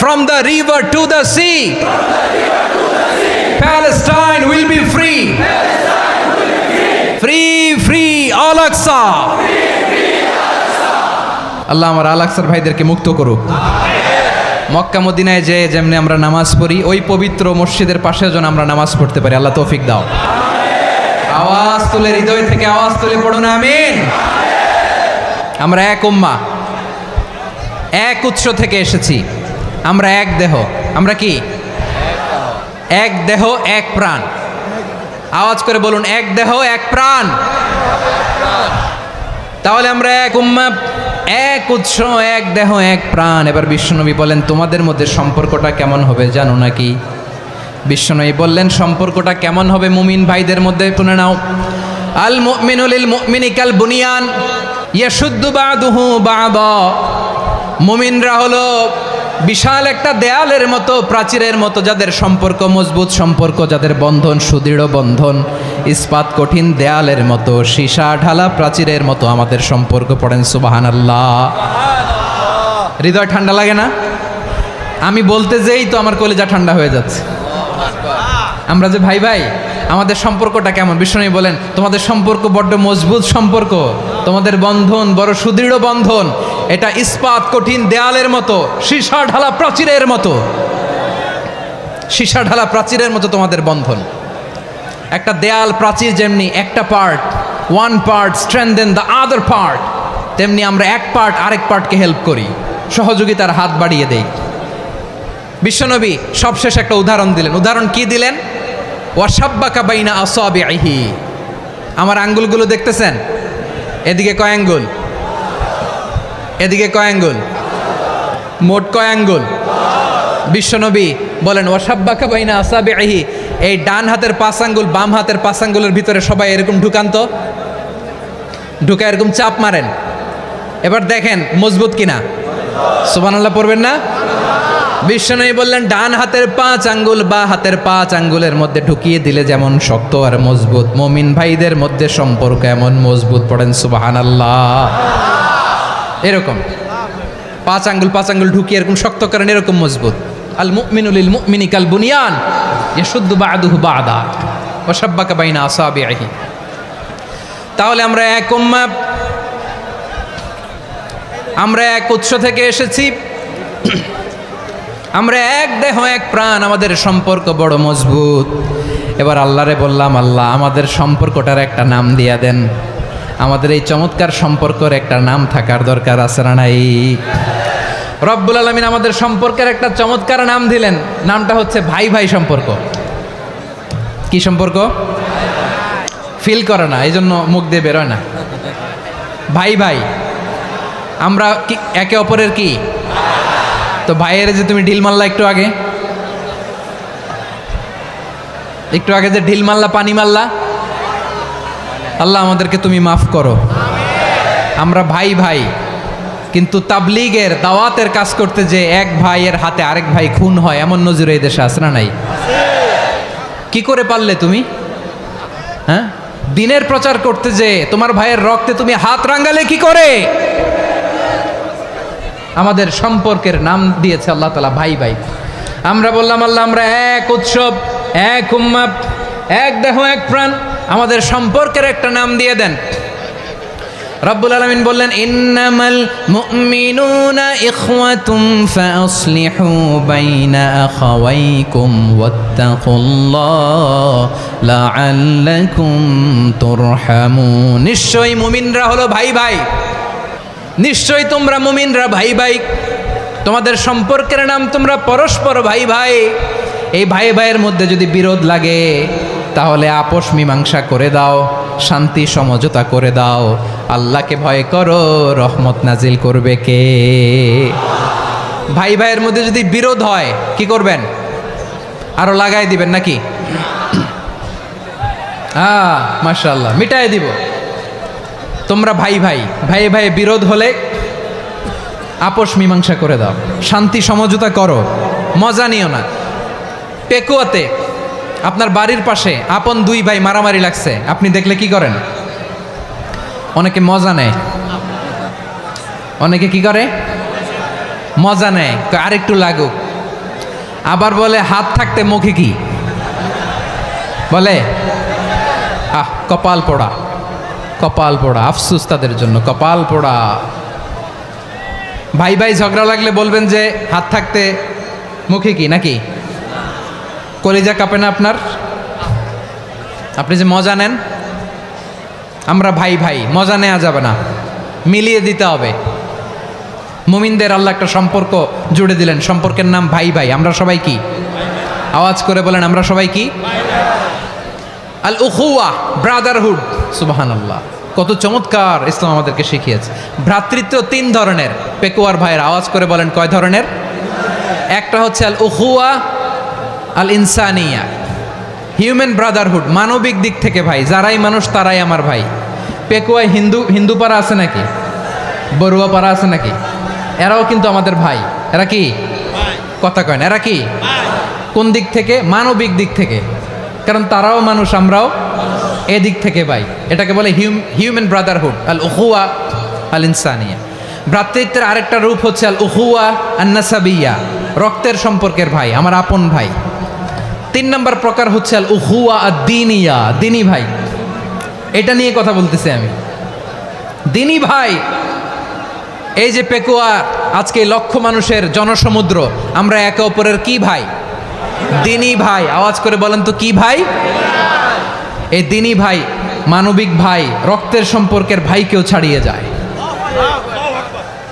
from the river to the sea. Palestine will be free. Free free Al Aqsa. আল্লাহ আমার আল আকসার ভাইদেরকে মুক্ত করুক। মক্কা মদিনায় যে যেমনি আমরা নামাজ পড়ি ওই পবিত্র মসজিদের পাশে যেন আমরা নামাজ পড়তে পারি। আল্লাহ তৌফিক দাও। আওয়াজ তুলে হৃদয় থেকে আওয়াজ তুলে পড়ুন আমিন। আমরা এক উম্মাহ, এক উৎস থেকে এসেছি। আমরা এক দেহ। আমরা কি? এক দেহ এক প্রাণ। আওয়াজ করে বলুন, এক দেহ এক প্রাণ। তাহলে আমরা এক উম্মাহ, এক উৎস, এক দেহ এক প্রাণ। এবার বিশ্বনবী বলেন, তোমাদের মধ্যে সম্পর্কটা কেমন হবে জানো নাকি? বিশ্বনবী বললেন, সম্পর্কটা কেমন হবে মুমিন ভাইদের মধ্যে? শুনে নাও, আল মুমিনু লিল মুমিনি কাল বুনিয়ান ইয়াশুদ্দু বাদুহু বাদা। মুমিনরা হলো বিশাল একটা দেয়ালের মতো, প্রাচীরের মতো, যাদের সম্পর্ক মজবুত সম্পর্ক, যাদের বন্ধন সুদৃঢ় বন্ধন, ইস্পাত কঠিন দেয়ালের মতো, সীসা ঢালা প্রাচীরের মতো আমাদের সম্পর্ক। পড়েন সুবহানাল্লাহ। হৃদয় ঠান্ডা লাগে না? আমি বলতে যেই তো আমার কলিজা ঠান্ডা হয়ে যাচ্ছে। আমরা যে ভাই ভাই, আমাদের সম্পর্কটা কেমন? বিষ্ণু বলেন, তোমাদের সম্পর্ক বড্ড মজবুত সম্পর্ক, তোমাদের বন্ধন বড় সুদৃঢ় বন্ধন, এটা ইস্পাত কঠিন দেয়ালের মতো, সীসা ঢালা প্রাচীরের মতো। সীসা ঢালা প্রাচীরের মতো তোমাদের বন্ধন। একটা দেয়াল প্রাচীর যেমনি একটা part, one part strengthen the other part, তেমনি আমরা এক পার্ট আরেক পার্টকে হেল্প করি, সহযোগিতার হাত বাড়িয়ে দেই। বিশ্বনবী সবশেষ একটা উদাহরণ দিলেন। উদাহরণ কি দিলেন? ওয়াসাব্বাকা বাইনা আসাবিহি। আমার আঙ্গুলগুলো দেখতেছেন? এদিকে কয় আঙ্গুল? এদিকে কয় আঙ্গুল? মোট কয় আঙ্গুল? বিশ্বনবী বলেন, ওয়াসাব্বাকা বাইনা আসাবিহি। এই ডান হাতের 5 আঙ্গুল বাম হাতের 5 আঙ্গুলের ভিতরে সবাই এরকম ঢুকান তো, ঢুকা এরকম চাপ মারেন। এবার দেখেন মজবুত কিনা। সুবহানাল্লাহ পড়বেন না? বিশ্বনবী বললেন, ডান হাতের 5 আঙ্গুল বা হাতের 5 আঙ্গুলের মধ্যে ঢুকিয়ে দিলে যেমন শক্ত আর মজবুত, মুমিন ভাইদের মধ্যে সম্পর্ক এমন মজবুত। পড়েন সুবহানাল্লাহ। এরকম 5 আঙ্গুল ঢুকিয়ে এরকম শক্ত করেন, এরকম মজবুত। আল মুমিনু লিল মুমিনি কাল বুনিয়ান ইয়াশুদ্দু বাদুহু বাদা ওয়া শাব্বাকা বাইনা আসাবিহি। তাহলে আমরা এক উম্মাহ, আমরা এক উৎস থেকে এসেছি, আমরা এক দেহ এক প্রাণ, আমাদের সম্পর্ক বড় মজবুত। এবার আল্লাহরে বললাম, আল্লাহ আমাদের সম্পর্কটার একটা নাম দিয়া দেন। আমাদের এই চমৎকার সম্পর্কের একটা নাম থাকার দরকার আছে না নাই? রব্বুল আলামিন আমাদের সম্পর্কের একটা চমৎকার নাম দিলেন। নামটা হচ্ছে ভাই ভাই সম্পর্ক। কি সম্পর্ক? ফিল করে না, এই জন্য মুখ দিয়ে বেরোয় না। ভাই ভাই, আমরা কি একে অপরের কি? তো ভাইয়ের যে তুমি ঢিল মারলা একটু আগে, যে ঢিল মারলা, পানি মারলা, আল্লাহ আমাদেরকে তুমি মাফ করো। আমরা ভাই ভাই, কিন্তু তাবলীগের দাওয়াতের কাজ করতে যে এক ভাইয়ের হাতে আরেক ভাই খুন হয়, এমন নজির এই দেশে আছে না নাই? কি করে পারলে তুমি? হ্যাঁ, দিনের প্রচার করতে যে তোমার ভাইয়ের রক্তে তুমি হাত রাঙ্গালে কি করে? আমাদের সম্পর্কের নাম দিয়েছে আল্লাহ তাআলা ভাই ভাই। আমরা বললাম, আল্লাহ আমরা এক উৎসব, এক উম্মাহ, এক দেহ এক প্রাণ, আমাদের সম্পর্কের একটা নাম দিয়ে দেন। রব্বুল আলামিন বললেন, ইন্নামাল মুমিনুনা ইখওয়াতুম ফাসলিহু বাইনা আখাওয়াইকুম ওয়াত্তাকুল্লাহ লাআল্লাকুম তুরহামুন। নিশ্চয়ই মুমিনরা হলো ভাই ভাই, নিশ্চয়ই তোমরা মুমিনরা ভাই ভাই, তোমাদের সম্পর্কের নাম তোমরা পরস্পর ভাই ভাই। এই ভাই ভাইয়ের মধ্যে যদি বিরোধ লাগে তাহলে আপোষ মীমাংসা করে দাও, শান্তি সমঝোতা করে দাও। আল্লাহকে ভয় করো, রহমত নাজিল করবে কে? ভাই ভাইয়ের মধ্যে যদি বিরোধ হয় কি করবেন? আরো লাগাই দিবেন নাকি? মাশাআল্লাহ, মিটাই দিব। তোমরা ভাই ভাই, ভাই ভাই বিরোধ হলে আপোষ মীমাংসা করে দাও, শান্তি সমঝোতা করো, মজা নিও না। পেকুয়াতে আপনার বাড়ির পাশে আপন দুই ভাই মারামারি লাগছে, আপনি দেখলে কি করেন? অনেকে মজা নেয়, অনেকে কি করে? মজা নেয়, আরেকটু লাগুক। আবার বলে হাত থাকতে মুখে কি বলে? কপাল পোড়া, কপাল পোড়া, আফসুস তাদের জন্য, কপাল পোড়া। ভাই ভাই ঝগড়া লাগলে বলবেন যে হাত থাকতে মুখে কি, নাকি? কলিজা কাঁপে না আপনার? আপনি যে মজা নেন, আমরা ভাই ভাই, মজা নেওয়া যাবে না, মিলিয়ে দিতে হবে। মুমিনদের আল্লাহ একটা সম্পর্ক জুড়ে দিলেন, সম্পর্কের নাম ভাই ভাই। আমরা সবাই কি? আওয়াজ করে বলেন, আমরা সবাই কি? আল উখুয়া, ব্রাদারহুড। সুবহানাল্লাহ, কত চমৎকার ইসলাম আমাদেরকে শিখিয়েছে। ভ্রাতৃত্ব তিন ধরনের। পেকুয়ার ভাইয়ের আওয়াজ করে বলেন, কয় ধরনের? একটা হচ্ছে আল উখুয়া আল ইনসানিয়া, হিউম্যান ব্রাদারহুড, মানবিক দিক থেকে ভাই, যারাই মানুষ তারাই আমার ভাই। পেকুয়ায় হিন্দু পাড়া আছে নাকি? বড়ুয়া পাড়া আছে নাকি? এরাও কিন্তু আমাদের ভাই। এরা কি? কথা কয় না, এরা কি? কোন দিক থেকে? মানবিক দিক থেকে, কারণ তারাও মানুষ, আমরাও এদিক থেকে ভাই। এটাকে বলে হিউম্যান ব্রাদারহুড, আল উখুয়া আল ইনসানিয়া। ভ্রাতৃত্বের আরেকটা রূপ হচ্ছে আল উখুয়া আন নাসাবিয়া, রক্তের সম্পর্কের ভাই, আমার আপন ভাই। তিন নম্বর প্রকার হচ্ছে আল উখুয়া আদ দ্বীনিয়া, দ্বীনি ভাই। এটা নিয়ে কথা বলতেছি আমি, দ্বীনি ভাই। এই যে পেকুয়া, আজকে লক্ষ মানুষের জনসমুদ্র, আমরা একে অপরের কি ভাই? দ্বীনি ভাই। আওয়াজ করে বলেন তো, কি ভাই? এই দ্বীনি ভাই, মানবিক ভাই, রক্তের সম্পর্কের ভাইকেও ছাড়িয়ে যায়।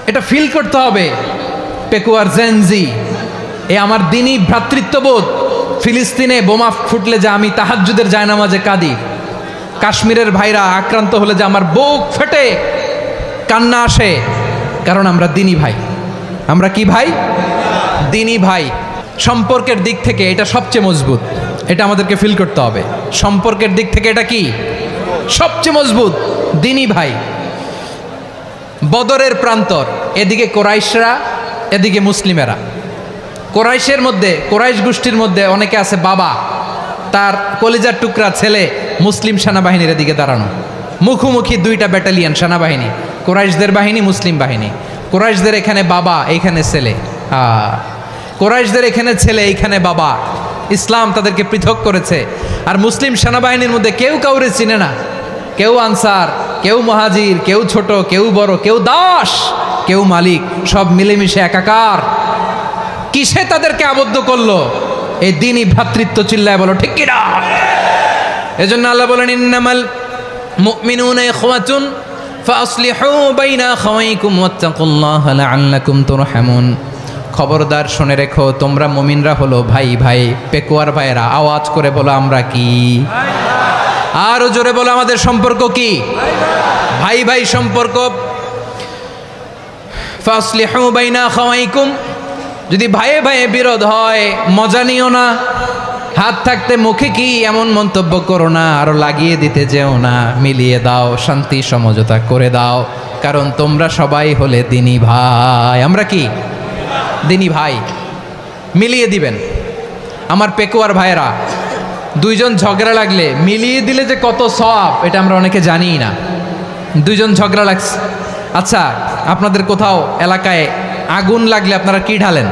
এটা ফিল করতে হবে। পেকুয়ার জেনজি, এ আমার দ্বীনি ভ্রাতৃত্ববোধ। ফিলিস্তিনে বোমা ফুটলে যে আমি তাহাজ্জুদের জায়নামাজে কাঁদি, কাশ্মীরের ভাইরা আক্রান্ত হলে যে আমার বুক ফেটে কান্না আসে, কারণ আমরা দ্বীনি ভাই। আমরা কি ভাই? দ্বীনি ভাই। সম্পর্কের দিক থেকে এটা সবচেয়ে মজবুত, এটা আমাদেরকে ফিল করতে হবে। সম্পর্কের দিক থেকে এটা কি? সবচেয়ে মজবুত, দ্বীনি ভাই। বদরের প্রান্তর, এদিকে কোরাইশরা, এদিকে মুসলিমেরা। কোরাইশের মধ্যে, কোরাইশ গোষ্ঠীর মধ্যে অনেকে আছে বাবা, তার কলিজার টুকরা ছেলে মুসলিম সেনাবাহিনীর এদিকে দাঁড়ানো, মুখোমুখি দুইটা ব্যাটালিয়ন সেনাবাহিনী, কোরাইশদের বাহিনী, মুসলিম বাহিনী। কোরাইশদের এখানে বাবা, এইখানে ছেলে। কোরাইশদের এখানে ছেলে, এইখানে বাবা। ইসলাম তাদেরকে পৃথক করেছে। আর মুসলিম সেনাবাহিনীর মধ্যে কেউ কাউরে চিনে না, কেউ আনসার, কেউ মুহাজির, কেউ ছোট, কেউ বড়, কেউ দাস, কেউ মালিক, সব মিলেমিশে একাকার। কিসে তাদেরকে আবদ্ধ করলো? এই দ্বীনি ভ্রাতৃত্ব। চিল্লায় বলো ঠিক কিনা? এজন্য আল্লাহ বলেন, ইন্নামাল মুমিনুনা ইখওয়াতুন ফাসলিহু বাইনা আখাওয়াইকুম ওয়াত্তাকুল্লাহা লাআল্লাকুম তুরহামুন। খবরদার শুনে রেখো, তোমরা মুমিনরা হলো ভাই ভাই। পেকুয়ার ভাইয়েরা আওয়াজ করে বলো, আমরা কি? আরো জোরে বলো, আমাদের সম্পর্ক কি? ভাই ভাই সম্পর্ক। ফাসলিহু বাইনা আখাওয়াইকুম, যদি ভাইয়ে ভাইয়ে বিরোধ হয় মজা নিও না, হাত থাকতে মুখে কি এমন মন্তব্য করো না, আরো লাগিয়ে দিতে যেও না, মিলিয়ে দাও, শান্তি সমঝোতা করে দাও, কারণ তোমরা সবাই হলে দ্বীনি ভাই। আমরা কি? দ্বীনি ভাই। মিলিয়ে দিবেন। আমার পেকুয়ার ভাইয়েরা, দুইজন ঝগড়া লাগলে মিলিয়ে দিলে যে কত সওয়াব, এটা আমরা অনেকে জানি না। দুইজন ঝগড়া লাগছে, আচ্ছা আপনাদের কোথাও এলাকায় আগুন লাগলে আপনারা কি ঢালেন?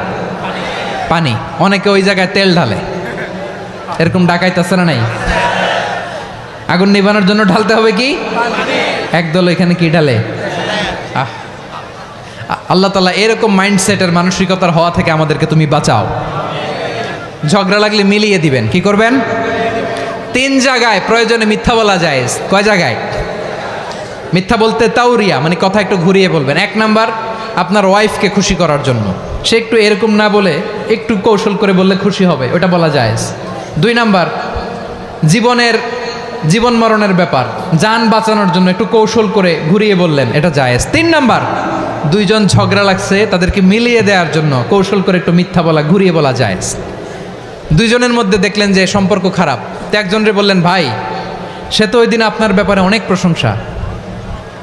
পানি। অনেকে ওই জায়গায় তেল ঢালে, এরকম ডাকাইতেছে না? নাই? আগুন নিভানোর জন্য ঢালতে হবে কি? একদল এখানে কি ঢালে? আল্লাহ তাআলা এরকম মাইন্ডসেটের মানসিকতার হওয়া থেকে আমাদেরকে তুমি বাঁচাও। ঝগড়া লাগলে মিলিয়ে দিবেন, কি করবেন? 3 জায়গায় প্রয়োজনে মিথ্যা বলা যায়। কয় জায়গায় মিথ্যা বলতে? তাওরিয়া, মানে কথা একটু ঘুরিয়ে বলবেন। 1 নাম্বার, আপনার ওয়াইফকে খুশি করার জন্য, সে একটু এরকম না বলে একটু কৌশল করে বললে খুশি হবে, ওটা বলা যায়। 2 নাম্বার, জীবন মরণের ব্যাপার, জান বাঁচানোর জন্য একটু কৌশল করে ঘুরিয়ে বললেন, এটা জায়েজ। 3 নাম্বার, 2 জন ঝগড়া লাগছে তাদেরকে মিলিয়ে দেওয়ার জন্য কৌশল করে একটু মিথ্যা বলা, ঘুরিয়ে বলা জায়েজ। 2 জনের মধ্যে দেখলেন যে সম্পর্ক খারাপ, তো একজনরে বললেন, ভাই সে তো ওই দিন আপনার ব্যাপারে অনেক প্রশংসা।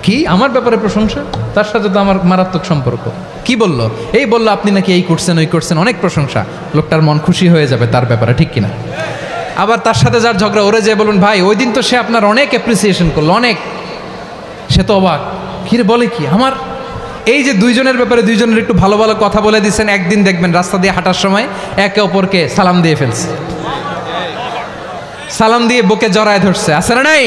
কি আমার ব্যাপারে প্রশংসা? তার সাথে তো আমার মারাত্মক সম্পর্ক। কি বললো? এই বললো আপনি নাকি এই করছেন ওই করছেন, অনেক প্রশংসা। লোকটার মন খুশি হয়ে যাবে তার ব্যাপারে, ঠিক কিনা? আবার তার সাথে যার ঝগড়া, ওরে যে বলুন, ভাই ওই দিন তো সে আপনার অনেক অ্যাপ্রিসিয়েশন করলো, অনেক। সে তো অবাক, কিরে বলে কি আমার? এই যে 2 জনের ব্যাপারে 2 জনের একটু ভালো ভালো কথা বলে দিচ্ছেন, একদিন দেখবেন রাস্তা দিয়ে হাঁটার সময় একে অপরকে সালাম দিয়ে ফেলছে, সালাম দিয়ে বুকে জড়ায় ধরছে, আছে না নাই?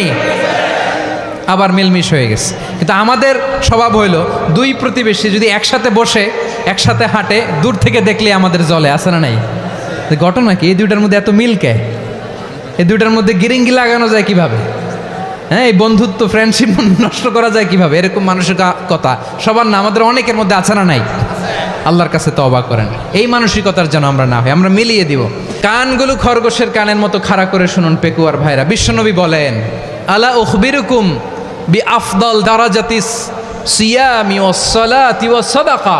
আবার মিলমিশ হয়ে গেছে। কিন্তু আমাদের স্বভাব হইল 2 প্রতিবেশী যদি একসাথে বসে একসাথে হাঁটে, দূর থেকে দেখলে আমাদের জলে, আছে না নাই? ঘটনা কি? এই 2টার মধ্যে এত মিল কে? এই 2টার মধ্যে গিরিঙ্গি লাগানো যায় কিভাবে? হ্যাঁ, এই বন্ধুত্ব ফ্রেন্ডশিপ নষ্ট করা যায় কিভাবে? এরকম মানসিকতা সবার না, আমাদের অনেকের মধ্যে আছে না নাই? আল্লাহর কাছে তওবা করেন এই মানসিকতার যেন আমরা না হই, আমরা মিলিয়ে দিব। কানগুলো খরগোশের কানের মতো খাড়া করে শুনুন পেকুয়ার ভাইরা। বিশ্বনবী বলেন, আলা উখবিরুকুম বি আফদল দারাজাতিস সিয়ামি ওয়াস সালাতি ওয়াস সাদাকা।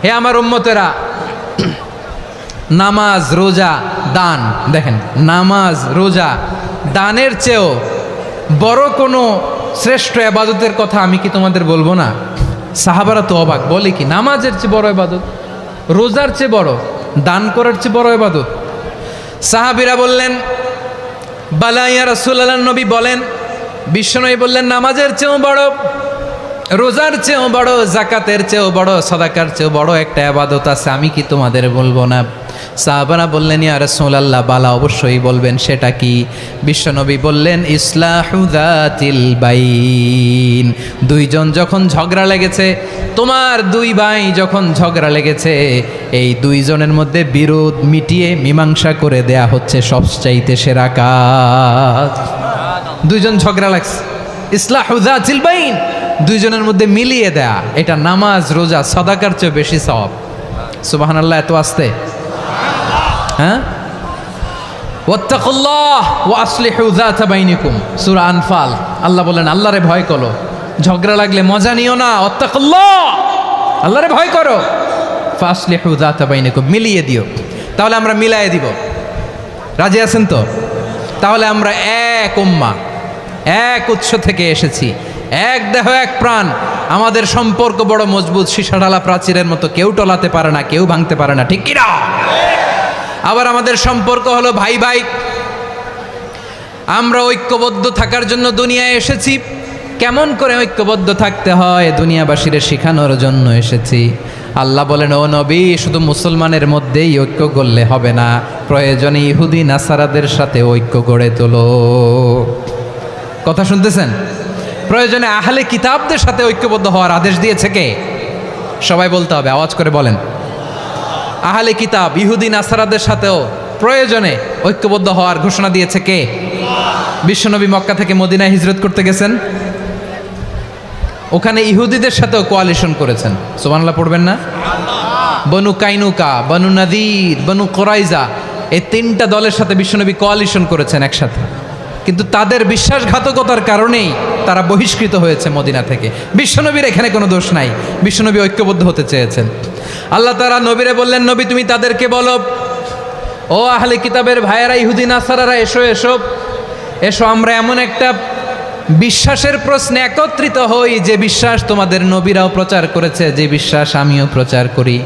হে আমার উম্মতেরা, নামাজ, রোজা, দান, দেখেন নামাজ, রোজা, দানের চেয়েও বড় কোনো শ্রেষ্ঠ ইবাদতের কথা আমি কি তোমাদের বলবো না? সাহাবারা তো অবাক, বলে কি নামাজের চেয়ে বড় ইবাদত, রোজার চেয়ে বড়, দান করার চেয়ে বড় ইবাদত? সাহাবীরা বললেন, বালা ইয়া রাসূলুল্লাহ, নবী বলেন। বিশ্বনবী বললেন, নামাজের চেয়েও বড়, রোজার চেয়েও বড়, জাকাতের চেয়েও বড়, সাদাকার চেয়েও বড় একটা ইবাদত আছে, আমি কি তোমাদের বলবো না? সাহাবারা বললেন, ইয়া রাসূলুল্লাহ, বালা অবশ্যই বলবেন, সেটা কি? বিশ্বনবী বললেন, ইসলাহু যাতিল বাইন। 2 জন যখন ঝগড়া লেগেছে, তোমার 2 ভাই যখন ঝগড়া লেগেছে, এই 2 জনের মধ্যে বিরোধ মিটিয়ে মীমাংসা করে দেয়া হচ্ছে সবচাইতে সেরা কাজ। 2 জন ঝগড়া লাগছে, ইসলাহু যাতিল বাইন, 2 জনের মধ্যে মিলিয়ে দেয়া, এটা নামাজ, রোজা, সাদাকার চেয়ে বেশি সওয়াব। সুবহানাল্লাহ, এত আসতে। হ্যাঁ, ওয়াত্তাকুল্লাহ ওয়া আসলিহু যাতা বাইনিকুম, সূরা আনফাল। আল্লাহ বলেন, আল্লাহরে ভয় করো, ঝগড়া লাগলে মজা নিও না, ওয়াত্তাকুল্লাহ, আল্লাহরে ভয় করো, ফাসলিহু যাতা বাইনিকুম, মিলিয়ে দিও। তাহলে আমরা মিলায়ে দিব, রাজি আছেন তো? তাহলে আমরা এক উম্মাহ, এক উৎস থেকে এসেছি, এক দেহ এক প্রাণ, আমাদের সম্পর্ক বড় মজবুত, সীসাঢালা প্রাচীরের মতো, কেউ টলাতে পারে না, কেউ ভাঙতে পারে না, ঠিক কিনা? আবার আমাদের সম্পর্ক হলো ভাই ভাই, আমরা ঐক্যবদ্ধ থাকার জন্য দুনিয়ায় এসেছি। কেমন করে ঐক্যবদ্ধ থাকতে হয় দুনিয়াবাসীর শেখানোর জন্য এসেছি। আল্লাহ বলেন, ও নবী, শুধু মুসলমানের মধ্যেই ঐক্য গড়লে হবে না, প্রয়োজনে ইহুদি নাসারাদের সাথে ঐক্য গড়ে তোলো। কথা শুনতেছেন? প্রয়োজনে আহলে কিতাবদের সাথে ঐক্যবদ্ধ হওয়ার আদেশ দিয়েছে কে? সবাই বলতে হবে, আওয়াজ করে বলেন। আহলে কিতাব ইহুদি নাসারাদের সাথেও প্রয়োজনে ঐক্যবদ্ধ হওয়ার ঘোষণা দিয়েছে কে? বিশ্বনবী মক্কা থেকে মদিনায় হিজরত করতে গেছেন, ওখানে ইহুদিদের সাথেও কোয়ালিশন করেছেন। সুবহানাল্লাহ পড়বেন না? বনু কাইনুকা, বনু নাদির, বনু কোরাইজা, এই 3টা দলের সাথে বিশ্বনবী কোয়ালিশন করেছেন একসাথে। কিন্তু তাদের বিশ্বাসঘাতকতার কারণেই তারা বহিষ্কৃত হয়েছে মদিনা থেকে। বিশ্বনবীর এখানে কোনো দোষ নাই, বিশ্বনবী ঐক্যবদ্ধ হতে চেয়েছেন। আল্লাহ তাআলা নবীরে বললেন, নবী তুমি তাদেরকে বলো, ও আহলে কিতাবের ভাইয়েরা, ইহুদি নাসারারা, এসো এসো এসো, আমরা এমন একটা বিশ্বাসের প্রশ্নে একত্রিত হই, যে বিশ্বাস তোমাদের নবীরাও প্রচার করেছে, যে বিশ্বাস আমিও প্রচার করি,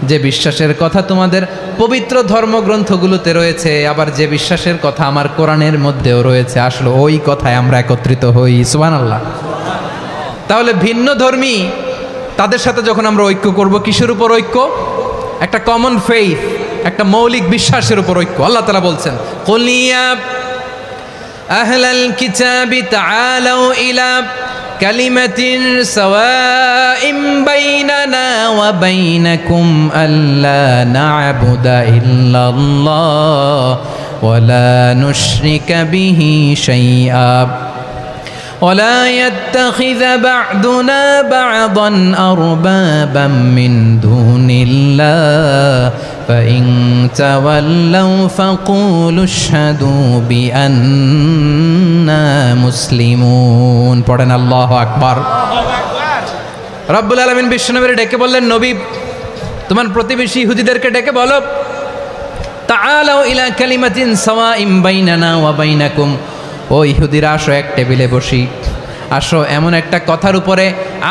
যে বিশ্বাসের কথা তোমাদের পবিত্র ধর্মগ্রন্থগুলোতে রয়েছে, আবার যে বিশ্বাসের কথা আমার কোরআনের মধ্যেও রয়েছে, আসলে ওই কথায় আমরা একত্রিত হই। সুবহানাল্লাহ। তাহলে ভিন্ন ধর্মী তাদের সাথে যখন আমরা ঐক্য করব, কিসের উপর ঐক্য? একটা কমন ফেইথ, একটা মৌলিক বিশ্বাসের উপর ঐক্য। আল্লাহ তাআলা বলছেন, কুল ইয়া আহলাল কিতাবি তাআলাউ ইলা কালিমাতিন সাওয়াইম বাইনানা ওয়া বাইনাকুম আল্লা না'বুদা ইল্লাল্লাহ ওয়া লা নুশরিকা বিহি শাইআ ولا يتخذ بعضنا بعضا أربابا من دون الله فإن تولوا فقولوا اشهدوا بأننا مسلمون পড়েন আল্লাহু আকবার। রব্বুল আলামিন বিশ্বনবীর ডেকে বললেন, নবী তোমার প্রতিবেশী ইহুদিদেরকে ডেকে বলো, তাআলাউ ইলা কালিমাতিন সাওয়াইম বাইনানা ওয়া বাইনাকুম, ও ইহুদিরা আসো এক টেবিলে বসি, আসো এমন একটা কথার উপরে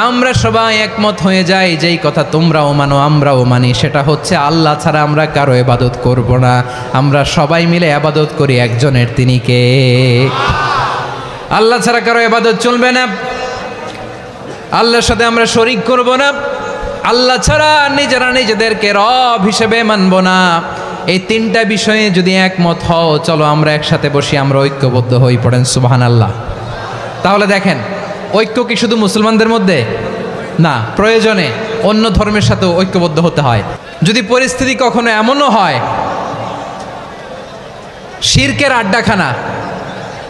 আমরা সবাই একমত হয়ে যাই, যেই কথা তোমরাও মানো আমরাও মানি, সেটা হচ্ছে আল্লাহ ছাড়া আমরা কারো ইবাদত করব না, আমরা সবাই মিলে ইবাদত করি একজনের, তিনি কে? আল্লাহ ছাড়া কারো ইবাদত চলবে না, আল্লাহর সাথে আমরা শরীক করব না, আল্লাহ ছাড়া নিজেরা নিজেদেরকে রব হিসেবে মানব না। এই তিনটা বিষয়ে যদি একমত হও, চলো আমরা একসাথে বসি, আমরা ঐক্যবদ্ধ হই। পড়েন সুবহানাল্লাহ। তাহলে দেখেন, ঐক্য কি শুধু মুসলমানদের মধ্যে না, প্রয়োজনে অন্য ধর্মের সাথেও ঐক্যবদ্ধ হতে হয়। যদি পরিস্থিতি কখনো এমনও হয় শিরকের আড্ডাখানা,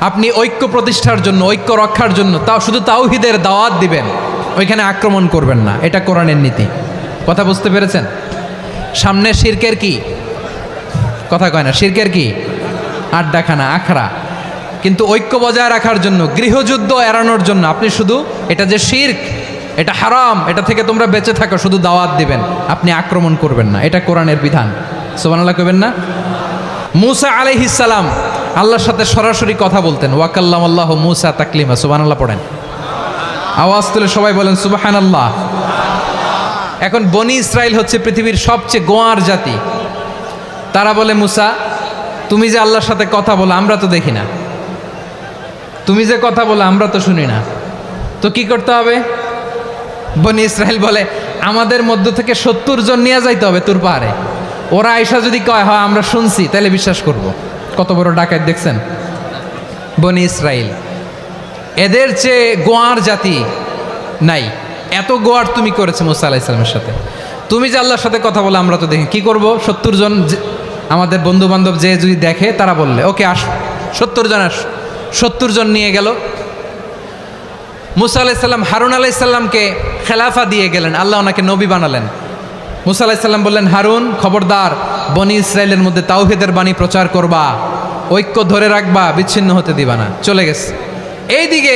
আপনি ঐক্য প্রতিষ্ঠার জন্য, ঐক্য রক্ষার জন্য তাও শুধু তাওহীদের দাওয়াত দিবেন, ওইখানে আক্রমণ করবেন না, এটা কোরআনের নীতি। কথা বুঝতে পেরেছেন? সামনে শিরকের কি কথা কয় না, শিরকের কি আড্ডাখানা, আখড়া। কিন্তু ঐক্য বজায় রাখার জন্য, গৃহযুদ্ধ এড়ানোর জন্য আপনি শুধু এটা যে শিরক, এটা হারাম, এটা থেকে তোমরা বেঁচে থাকো, শুধু দাওয়াত দিবেন, আপনি আক্রমণ করবেন না, এটা কোরআনের বিধান। সুবহানাল্লাহ কইবেন না? মূসা আলাইহিস সালাম আল্লাহর সাথে সরাসরি কথা বলতেন, ওয়া কাল্লামাল্লাহু মূসা তাকলিমা। সুবহানাল্লাহ পড়েন, আওয়াজ তুলে সবাই বলেন সুবহানাল্লাহ। এখন বনি ইসরাইল হচ্ছে পৃথিবীর সবচেয়ে গোয়ার জাতি। তারা বলে, মূসা তুমি যে আল্লাহর সাথে কথা বলো আমরা তো দেখি না, তুমি যে কথা বলো আমরা তো শুনি না, তো কি করতে হবে? বনি ইসরাইল বলে, আমাদের মধ্য থেকে 70 জন নিয়ে যাইতে হবে তুর পাহাড়ে, ওরা আয়সা যদি কয় হয় আমরা শুনছি, তাহলে বিশ্বাস করব। কত বড় ডাকাত দেখছেন বনি ইসরাইল। এদের চেয়ে গোয়ার জাতি নাই, এত গোয়ার তুমি করেছে মূসা আলাইহিস সালামের সাথে। তুমি যে আল্লাহর সাথে কথা বলে আমরা তো দেখি, কি করব? 70 জন আমাদের বন্ধু বান্ধব যে যদি দেখে, তারা বললে ওকে আস, 70 জন আস। 70 জন নিয়ে গেল। মূসা আলাইহিস সালাম হারুন আলাইহিস সালামকে খেলাফা দিয়ে গেলেন, আল্লাহ ওনাকে নবী বানালেন। মূসা আলাইহিস সালাম বললেন, হারুন খবরদার, বনি ইসরাইলের মধ্যে তাওহীদের বাণী প্রচার করবা, ঐক্য ধরে রাখবা, বিচ্ছিন্ন হতে দিবা না। চলে গেছে। এইদিকে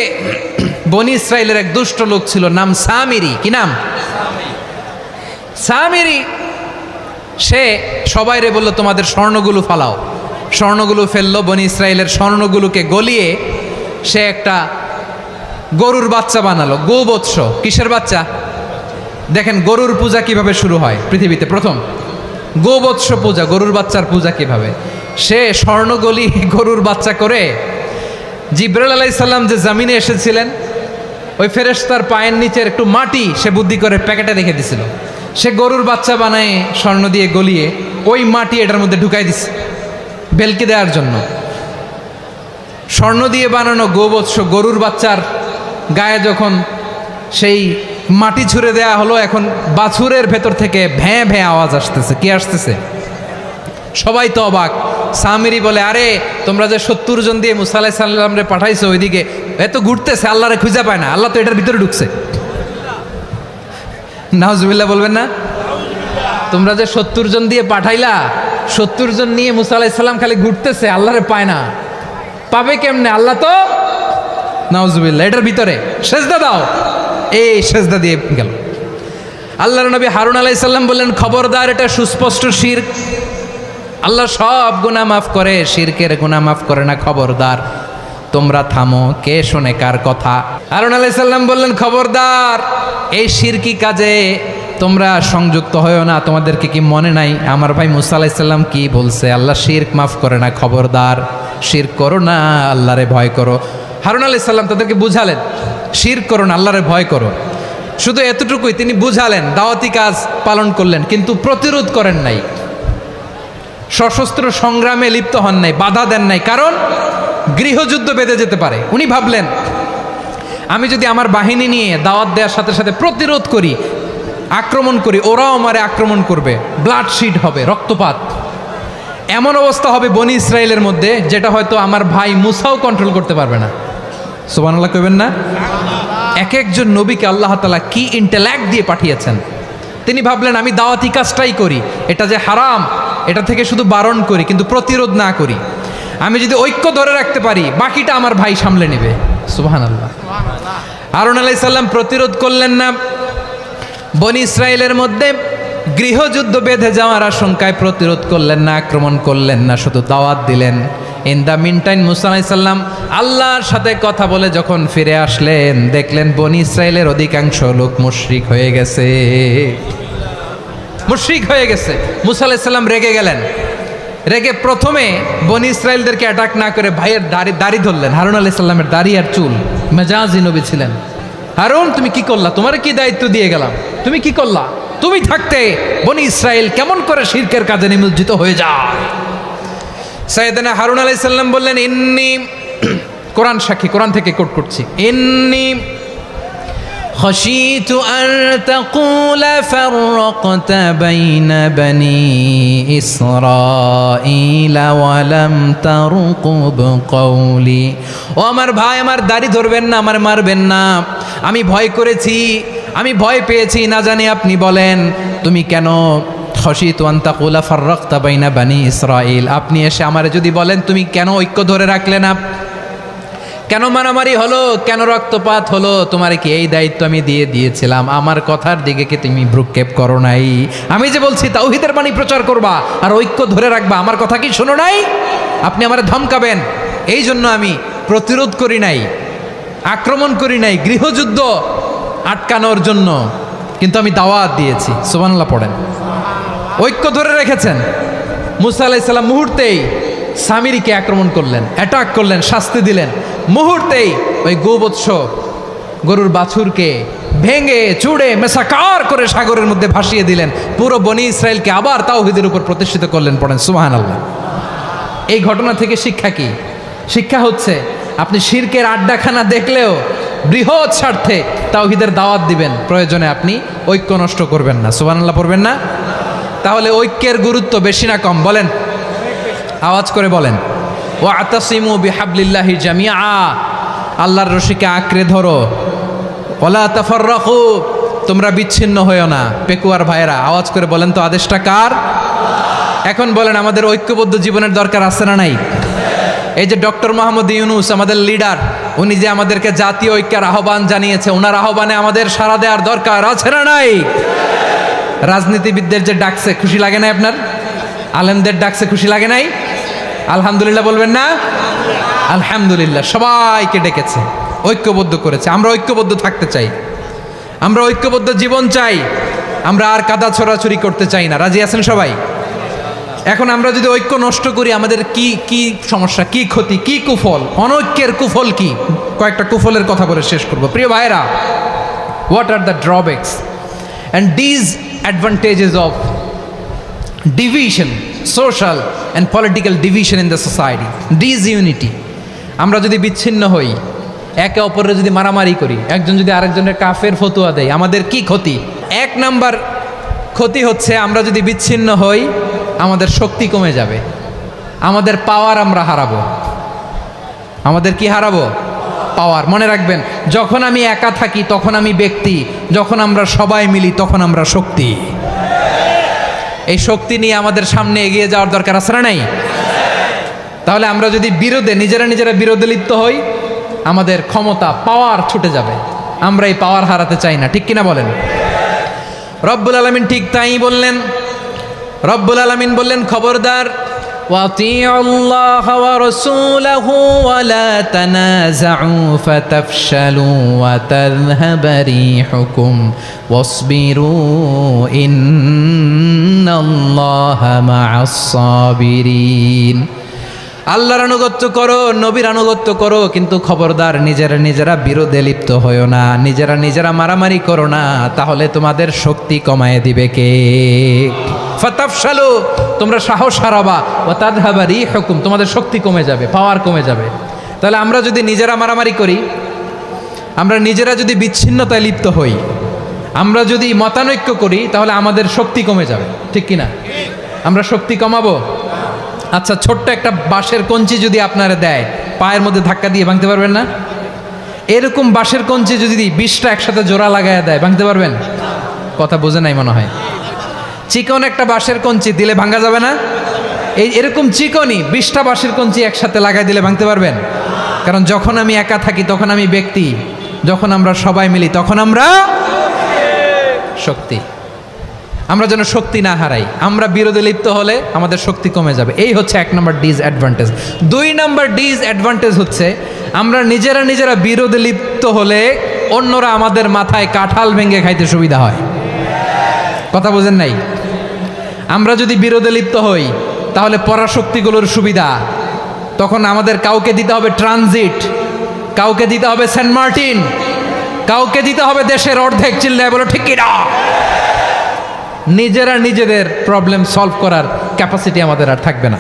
বনি ইসরাইলের এক দুষ্ট লোক ছিল, নাম সামিরি। কি নাম? সামিরি। সে সবাইরে বলল, তোমাদের স্বর্ণগুলো ফালাও। স্বর্ণগুলো ফেললো, বনি ইসরাইলের স্বর্ণগুলোকে গলিয়ে সে একটা গরুর বাচ্চা বানালো, গোবৎস। কিসের বাচ্চা? দেখেন গরুর পূজা কিভাবে শুরু হয় পৃথিবীতে, প্রথম গোবৎস পূজা, গরুর বাচ্চার পূজা কিভাবে। সে স্বর্ণ গলি গরুর বাচ্চা করে, জিবরাইল আলাইহিস সালাম যে জমিনে এসেছিলেন, ওই ফেরেশতার পায়ের নিচের একটু মাটি সে বুদ্ধি করে প্যাকেটে রেখে দিছিল। সে গরুর বাচ্চা বানায় স্বর্ণ দিয়ে গলিয়ে ওই মাটি এটার মধ্যে ঢুকাই দিছে বেলকি দেওয়ার জন্য। স্বর্ণ দিয়ে বানানো গোবৎস গরুর বাচ্চার গায়ে যখন সেই মাটি ছুঁড়ে দেয়া হলো, এখন বাছুরের ভেতর থেকে ভ্যাঁ ভ্যাঁ আওয়াজ আসতেছে। কি আসতেছে? সবাই তো অবাক। সামিরি বলে, আরে তোমরা যে 70 জন দিয়ে মূসা আলাইহিস সালামরে পাঠাইছো, ওইদিকে এত ঘুরতেছে, আল্লাহরে খুঁজে পায় না, আল্লাহ তো এটার ভিতরে ঢুকছে। নাউজুবিল্লাহ বলবেন না? তোমরা যে 70 জন দিয়ে পাঠাইলা, 70 জন নিয়ে মূসা আলাইহিস সালাম খালি ঘুরতেছে, আল্লাহরে পায় না। পাবে কেমনে? আল্লাহ তো, নাউজুবিল্লাহ, এটার ভিতরে সেজদা দাও। এই সেজদা দিয়ে গেল। আল্লাহর নবী হারুন আলাইহিস সালাম বললেন, খবরদার, এটা সুস্পষ্ট শিরক। আল্লাহ সব গুনাহ মাফ করে, শিরকের গুনাহ মাফ করে না, খবরদার তোমরা থামো। কে শোনে কার কথা? হারুন আলাইহিস সালাম বললেন, খবরদার, এই শিরকি কাজে তোমরা সংযুক্ত হয়েও না। তোমাদেরকে কি মনে নাই আমার ভাই মূসা আলাইহিস সালাম কি বলছে? আল্লাহ শিরক মাফ করে না, খবরদার শিরক করো না, আল্লাহরে ভয় করো। হারুন আলাইহিস সালাম তাদেরকে বুঝালেন, শিরক করো না, আল্লাহরে ভয় করো। শুধু এতটুকুই তিনি বুঝালেন, দাওয়াতি কাজ পালন করলেন, কিন্তু প্রতিরোধ করেন নাই। সশস্ত্র সংগ্রামে লিপ্ত হন নাই, বাধা দেন নাই, কারণ গৃহযুদ্ধ বেঁধে যেতে পারে। উনি ভাবলেন আমি যদি আমার বাহিনী নিয়ে দাওয়াত দেওয়ার সাথে সাথে প্রতিরোধ করি, আক্রমণ করি, ওরাও আমারে আক্রমণ করবে, ব্লাডশিড হবে, রক্তপাত, এমন অবস্থা হবে বনি ইসরায়েলের মধ্যে যেটা হয়তো আমার ভাই মুসাও কন্ট্রোল করতে পারবে না। সুবহানাল্লাহ কইবেন না? এক একজন নবীকে আল্লাহ তাআলা কি ইন্টেলেক্ট দিয়ে পাঠিয়েছেন। তিনি ভাবলেন আমি দাওয়াতি কাজটাই করি, এটা যে হারাম এটা থেকে শুধু বারণ করি কিন্তু প্রতিরোধ না করি। আমি যদি ঐক্য ধরে রাখতে পারি বাকিটা আমার ভাই সামলে নেবে। সুবহানাল্লাহ। হারুন আলাইহিস সালাম প্রতিরোধ করলেন না, বনি ইসরায়েলের মধ্যে গৃহযুদ্ধ বেঁধে যাওয়ার আশঙ্কায় প্রতিরোধ করলেন না, আক্রমণ করলেন না, শুধু দাওয়াত দিলেন। ইন দ্য মিন টাইম মুসা আলাইহিস সালাম আল্লাহর সাথে কথা বলে যখন ফিরে আসলেন, দেখলেন বনি ইসরায়েলের অধিকাংশ লোক মুশরিক হয়ে গেছে, মুশরিক হয়ে গেছে। মুসা আলাইহিস সালাম রেগে গেলেন, রেগে প্রথমে বনি ইসরায়েলদেরকে অ্যাটাক না করে ভাইয়ের দাড়ি ধরলেন। হারুন আলাইহিস সালামের দাড়ি আর চুল, মেজাজি নবী ছিলেন। হারুন তুমি কি করলা? তোমার কি দায়িত্ব দিয়ে গেলাম, তুমি কি করলা? তুমি থাকতে বনি ইসরায়েল কেমন করে শিরকের কাজে নিমজ্জিত হয়ে যায়? সাইয়েদনা হারুন আলাইহিস সালাম বললেন ইন্নী, কোরআন সাক্ষী, কোরআন থেকে কোট করছি, ইন্নী خشيت أن تقول فرقت بين بني إسرائيل ولم ترقب قولي। ও আমার ভাই, আমার দাড়ি ধরবেন না, আমার মারবেন না, আমি ভয় করেছি, আমি ভয় পেয়েছি, না জানি আপনি বলেন তুমি কেন খশিতু আন তাকুলা ফাররাকতা বাইনা বানি ইসরাইল, আপনি এসে আমারে যদি বলেন তুমি কেন ঐক্য ধরে রাখলে না, কেন মারামারি হলো, কেন রক্তপাত হলো, তোমার কি এই দায়িত্ব আমি দিয়ে দিয়েছিলাম? আমার কথার দিকে কি তুমি ভ্রুক্ষেপ করো নাই? আমি যে বলছি তাওহীদের বাণী প্রচার করবা আর ঐক্য ধরে রাখবা, আমার কথা কি শোনো নাই? আপনি আমারে ধমকাবেন, এই জন্য আমি প্রতিরোধ করি নাই, আক্রমণ করি নাই, গৃহযুদ্ধ আটকানোর জন্য কিন্তু আমি দাওয়াত দিয়েছি। সুবহানাল্লাহ পড়েন। ঐক্য ধরে রেখেছেন। মুসা আলাইহিস সালাম মুহূর্তেই সামিরীকে আক্রমণ করলেন, অ্যাটাক করলেন, শাস্তি দিলেন। মুহূর্তেই ওই গোবৎস গরুর বাছুরকে ভেঙে চুড়ে মেসাকার করে সাগরের মধ্যে ভাসিয়ে দিলেন। পুরো বনি ইসরায়েলকে আবার তাওহীদের উপর প্রতিষ্ঠিত করলেন। পড়েন সুবহানাল্লাহ। এই ঘটনা থেকে শিক্ষা কি? শিক্ষা হচ্ছে আপনি শিরকের আড্ডাখানা দেখলেও বৃহৎ স্বার্থে তাওহীদের দাওয়াত দিবেন, প্রয়োজনে আপনি ঐক্য নষ্ট করবেন না। সুবহানাল্লাহ পড়বেন না? তাহলে ঐক্যের গুরুত্ব বেশি না কম? বলেন, আওয়াজ করে বলেন। ওয়াতাসিমু বিহাবলিল্লাহি জামিআ, আল্লাহর রশিকে আঁকড়ে ধরো। ওয়ালা তাফাররাকু, তোমরা বিচ্ছিন্ন হয়েও না। পেকুয়ার ভাইয়েরা আওয়াজ করে বলেন তো আদেশটা কার? এখন বলেন আমাদের ঐক্যবদ্ধ জীবনের দরকার আছে না নাই? এই যে ডক্টর মোহাম্মদ ইউনূস আমাদের লিডার, উনি যে আমাদেরকে জাতীয় ঐক্যের আহ্বান জানিয়েছে, ওনার আহ্বানে আমাদের সাড়া দেওয়ার দরকার আছে না নাই? রাজনীতিবিদদের যে ডাকছে খুশি লাগে নাই আপনার? আলেমদের ডাকছে খুশি লাগে নাই? আলহামদুলিল্লাহ বলবেন না? আলহামদুলিল্লাহ, সবাইকে ডেকেছে, ঐক্যবদ্ধ করেছে। আমরা ঐক্যবদ্ধ থাকতে চাই, আমরা ঐক্যবদ্ধ জীবন চাই, আমরা আর কাদা ছড়াছড়ি করতে চাই না। রাজি আছেন সবাই? এখন আমরা যদি ঐক্য নষ্ট করি আমাদের কি কি সমস্যা, কি ক্ষতি, কি কুফল? অনৈক্যের কুফল কি? কয়েকটা কুফলের কথা বলে শেষ করব। প্রিয় ভাইরা, what are the drawbacks and disadvantages of division, social and political division in the society, disunity? আমরা যদি বিচ্ছিন্ন হই, একে অপরের যদি মারামারি করি, একজন যদি আরেকজনের কাফের ফতোয়া দেয়, আমাদের কি ক্ষতি? এক নাম্বার ক্ষতি হচ্ছে আমরা যদি বিচ্ছিন্ন হই আমাদের শক্তি কমে যাবে, আমাদের পাওয়ার আমরা হারাবো। আমাদের কি হারাবো? পাওয়ার। মনে রাখবেন, যখন আমি একা থাকি তখন আমি ব্যক্তি, যখন আমরা সবাই মিলি তখন আমরা শক্তি। এই শক্তি নিয়ে আমাদের সামনে এগিয়ে যাওয়ার দরকার আছে না নাই? তাহলে আমরা যদি নিজেরা বিরোধে লিপ্ত হই, আমাদের ক্ষমতা, পাওয়ার ছুটে যাবে। আমরা এই পাওয়ার হারাতে চাই না, ঠিক কিনা বলেন? রব্বুল আলামিন ঠিক তাই বললেন। রব্বুল আলামিন বললেন, খবরদার, وَأَطِيعُوا اللَّهَ وَرَسُولَهُ وَلَا تَنَازَعُوا فَتَفْشَلُوا وَتَذْهَبَ رِيحُكُمْ وَاصْبِرُوا إِنَّ اللَّهَ مَعَ الصَّابِرِينَ। আল্লাহর আনুগত্য করো, নবীর আনুগত্য করো, কিন্তু খবরদার নিজেরা নিজেরা বিরোধে লিপ্ত হইও না, নিজেরা নিজেরা মারামারি করো না, তাহলে তোমাদের শক্তি কমায় দিবে কে? ফাতাফশালু, তোমরা সাহস হারাবা, ওয়া তাযহাবা রিহুকুম, তোমাদের শক্তি কমে যাবে, পাওয়ার কমে যাবে। তাহলে আমরা যদি নিজেরা মারামারি করি, আমরা নিজেরা যদি বিচ্ছিন্নতায় লিপ্ত হই, আমরা যদি মতানৈক্য করি, তাহলে আমাদের শক্তি কমে যাবে, ঠিক কিনা? আমরা শক্তি কমাবো। আচ্ছা, ছোট্ট একটা বাঁশের কঞ্চি যদি আপনারা দেয়, পায়ের মধ্যে ধাক্কা দিয়ে ভাঙতে পারবেন না? এরকম বাঁশের কঞ্চি যদি 20টা একসাথে জোড়া লাগায় দেয়, ভাঙতে পারবেন? কথা বোঝে নাই মনে হয়। চিকন একটা বাঁশের কঞ্চি দিলে ভাঙা যাবে না? এরকম চিকনই 20টা বাঁশের কঞ্চি একসাথে লাগাই দিলে ভাঙতে পারবেন? কারণ যখন আমি একা থাকি তখন আমি ব্যক্তি, যখন আমরা সবাই মিলি তখন আমরা শক্তি। আমরা যেন শক্তি না হারাই। আমরা বিরোধে লিপ্ত হলে আমাদের শক্তি কমে যাবে। এই হচ্ছে 1 নম্বর ডিসঅ্যাডভান্টেজ। 2 নম্বর ডিসঅ্যাডভান্টেজ হচ্ছে আমরা নিজেরা নিজেরা বিরোধে লিপ্ত হলে অন্যরা আমাদের মাথায় কাঁঠাল ভেঙে খাইতে সুবিধা হয়। কথা বোঝেন নাই? আমরা যদি বিরোধে লিপ্ত হই তাহলে পরাশক্তিগুলোর সুবিধা, তখন আমাদের কাউকে দিতে হবে ট্রানজিট, কাউকে দিতে হবে সেন্ট মার্টিন, কাউকে দিতে হবে দেশের অর্ধেক। চিল্লায় বলো ঠিক কিনা? নিজেরা নিজেদের প্রবলেম সলভ করার ক্যাপাসিটি আমাদের আর থাকবে না।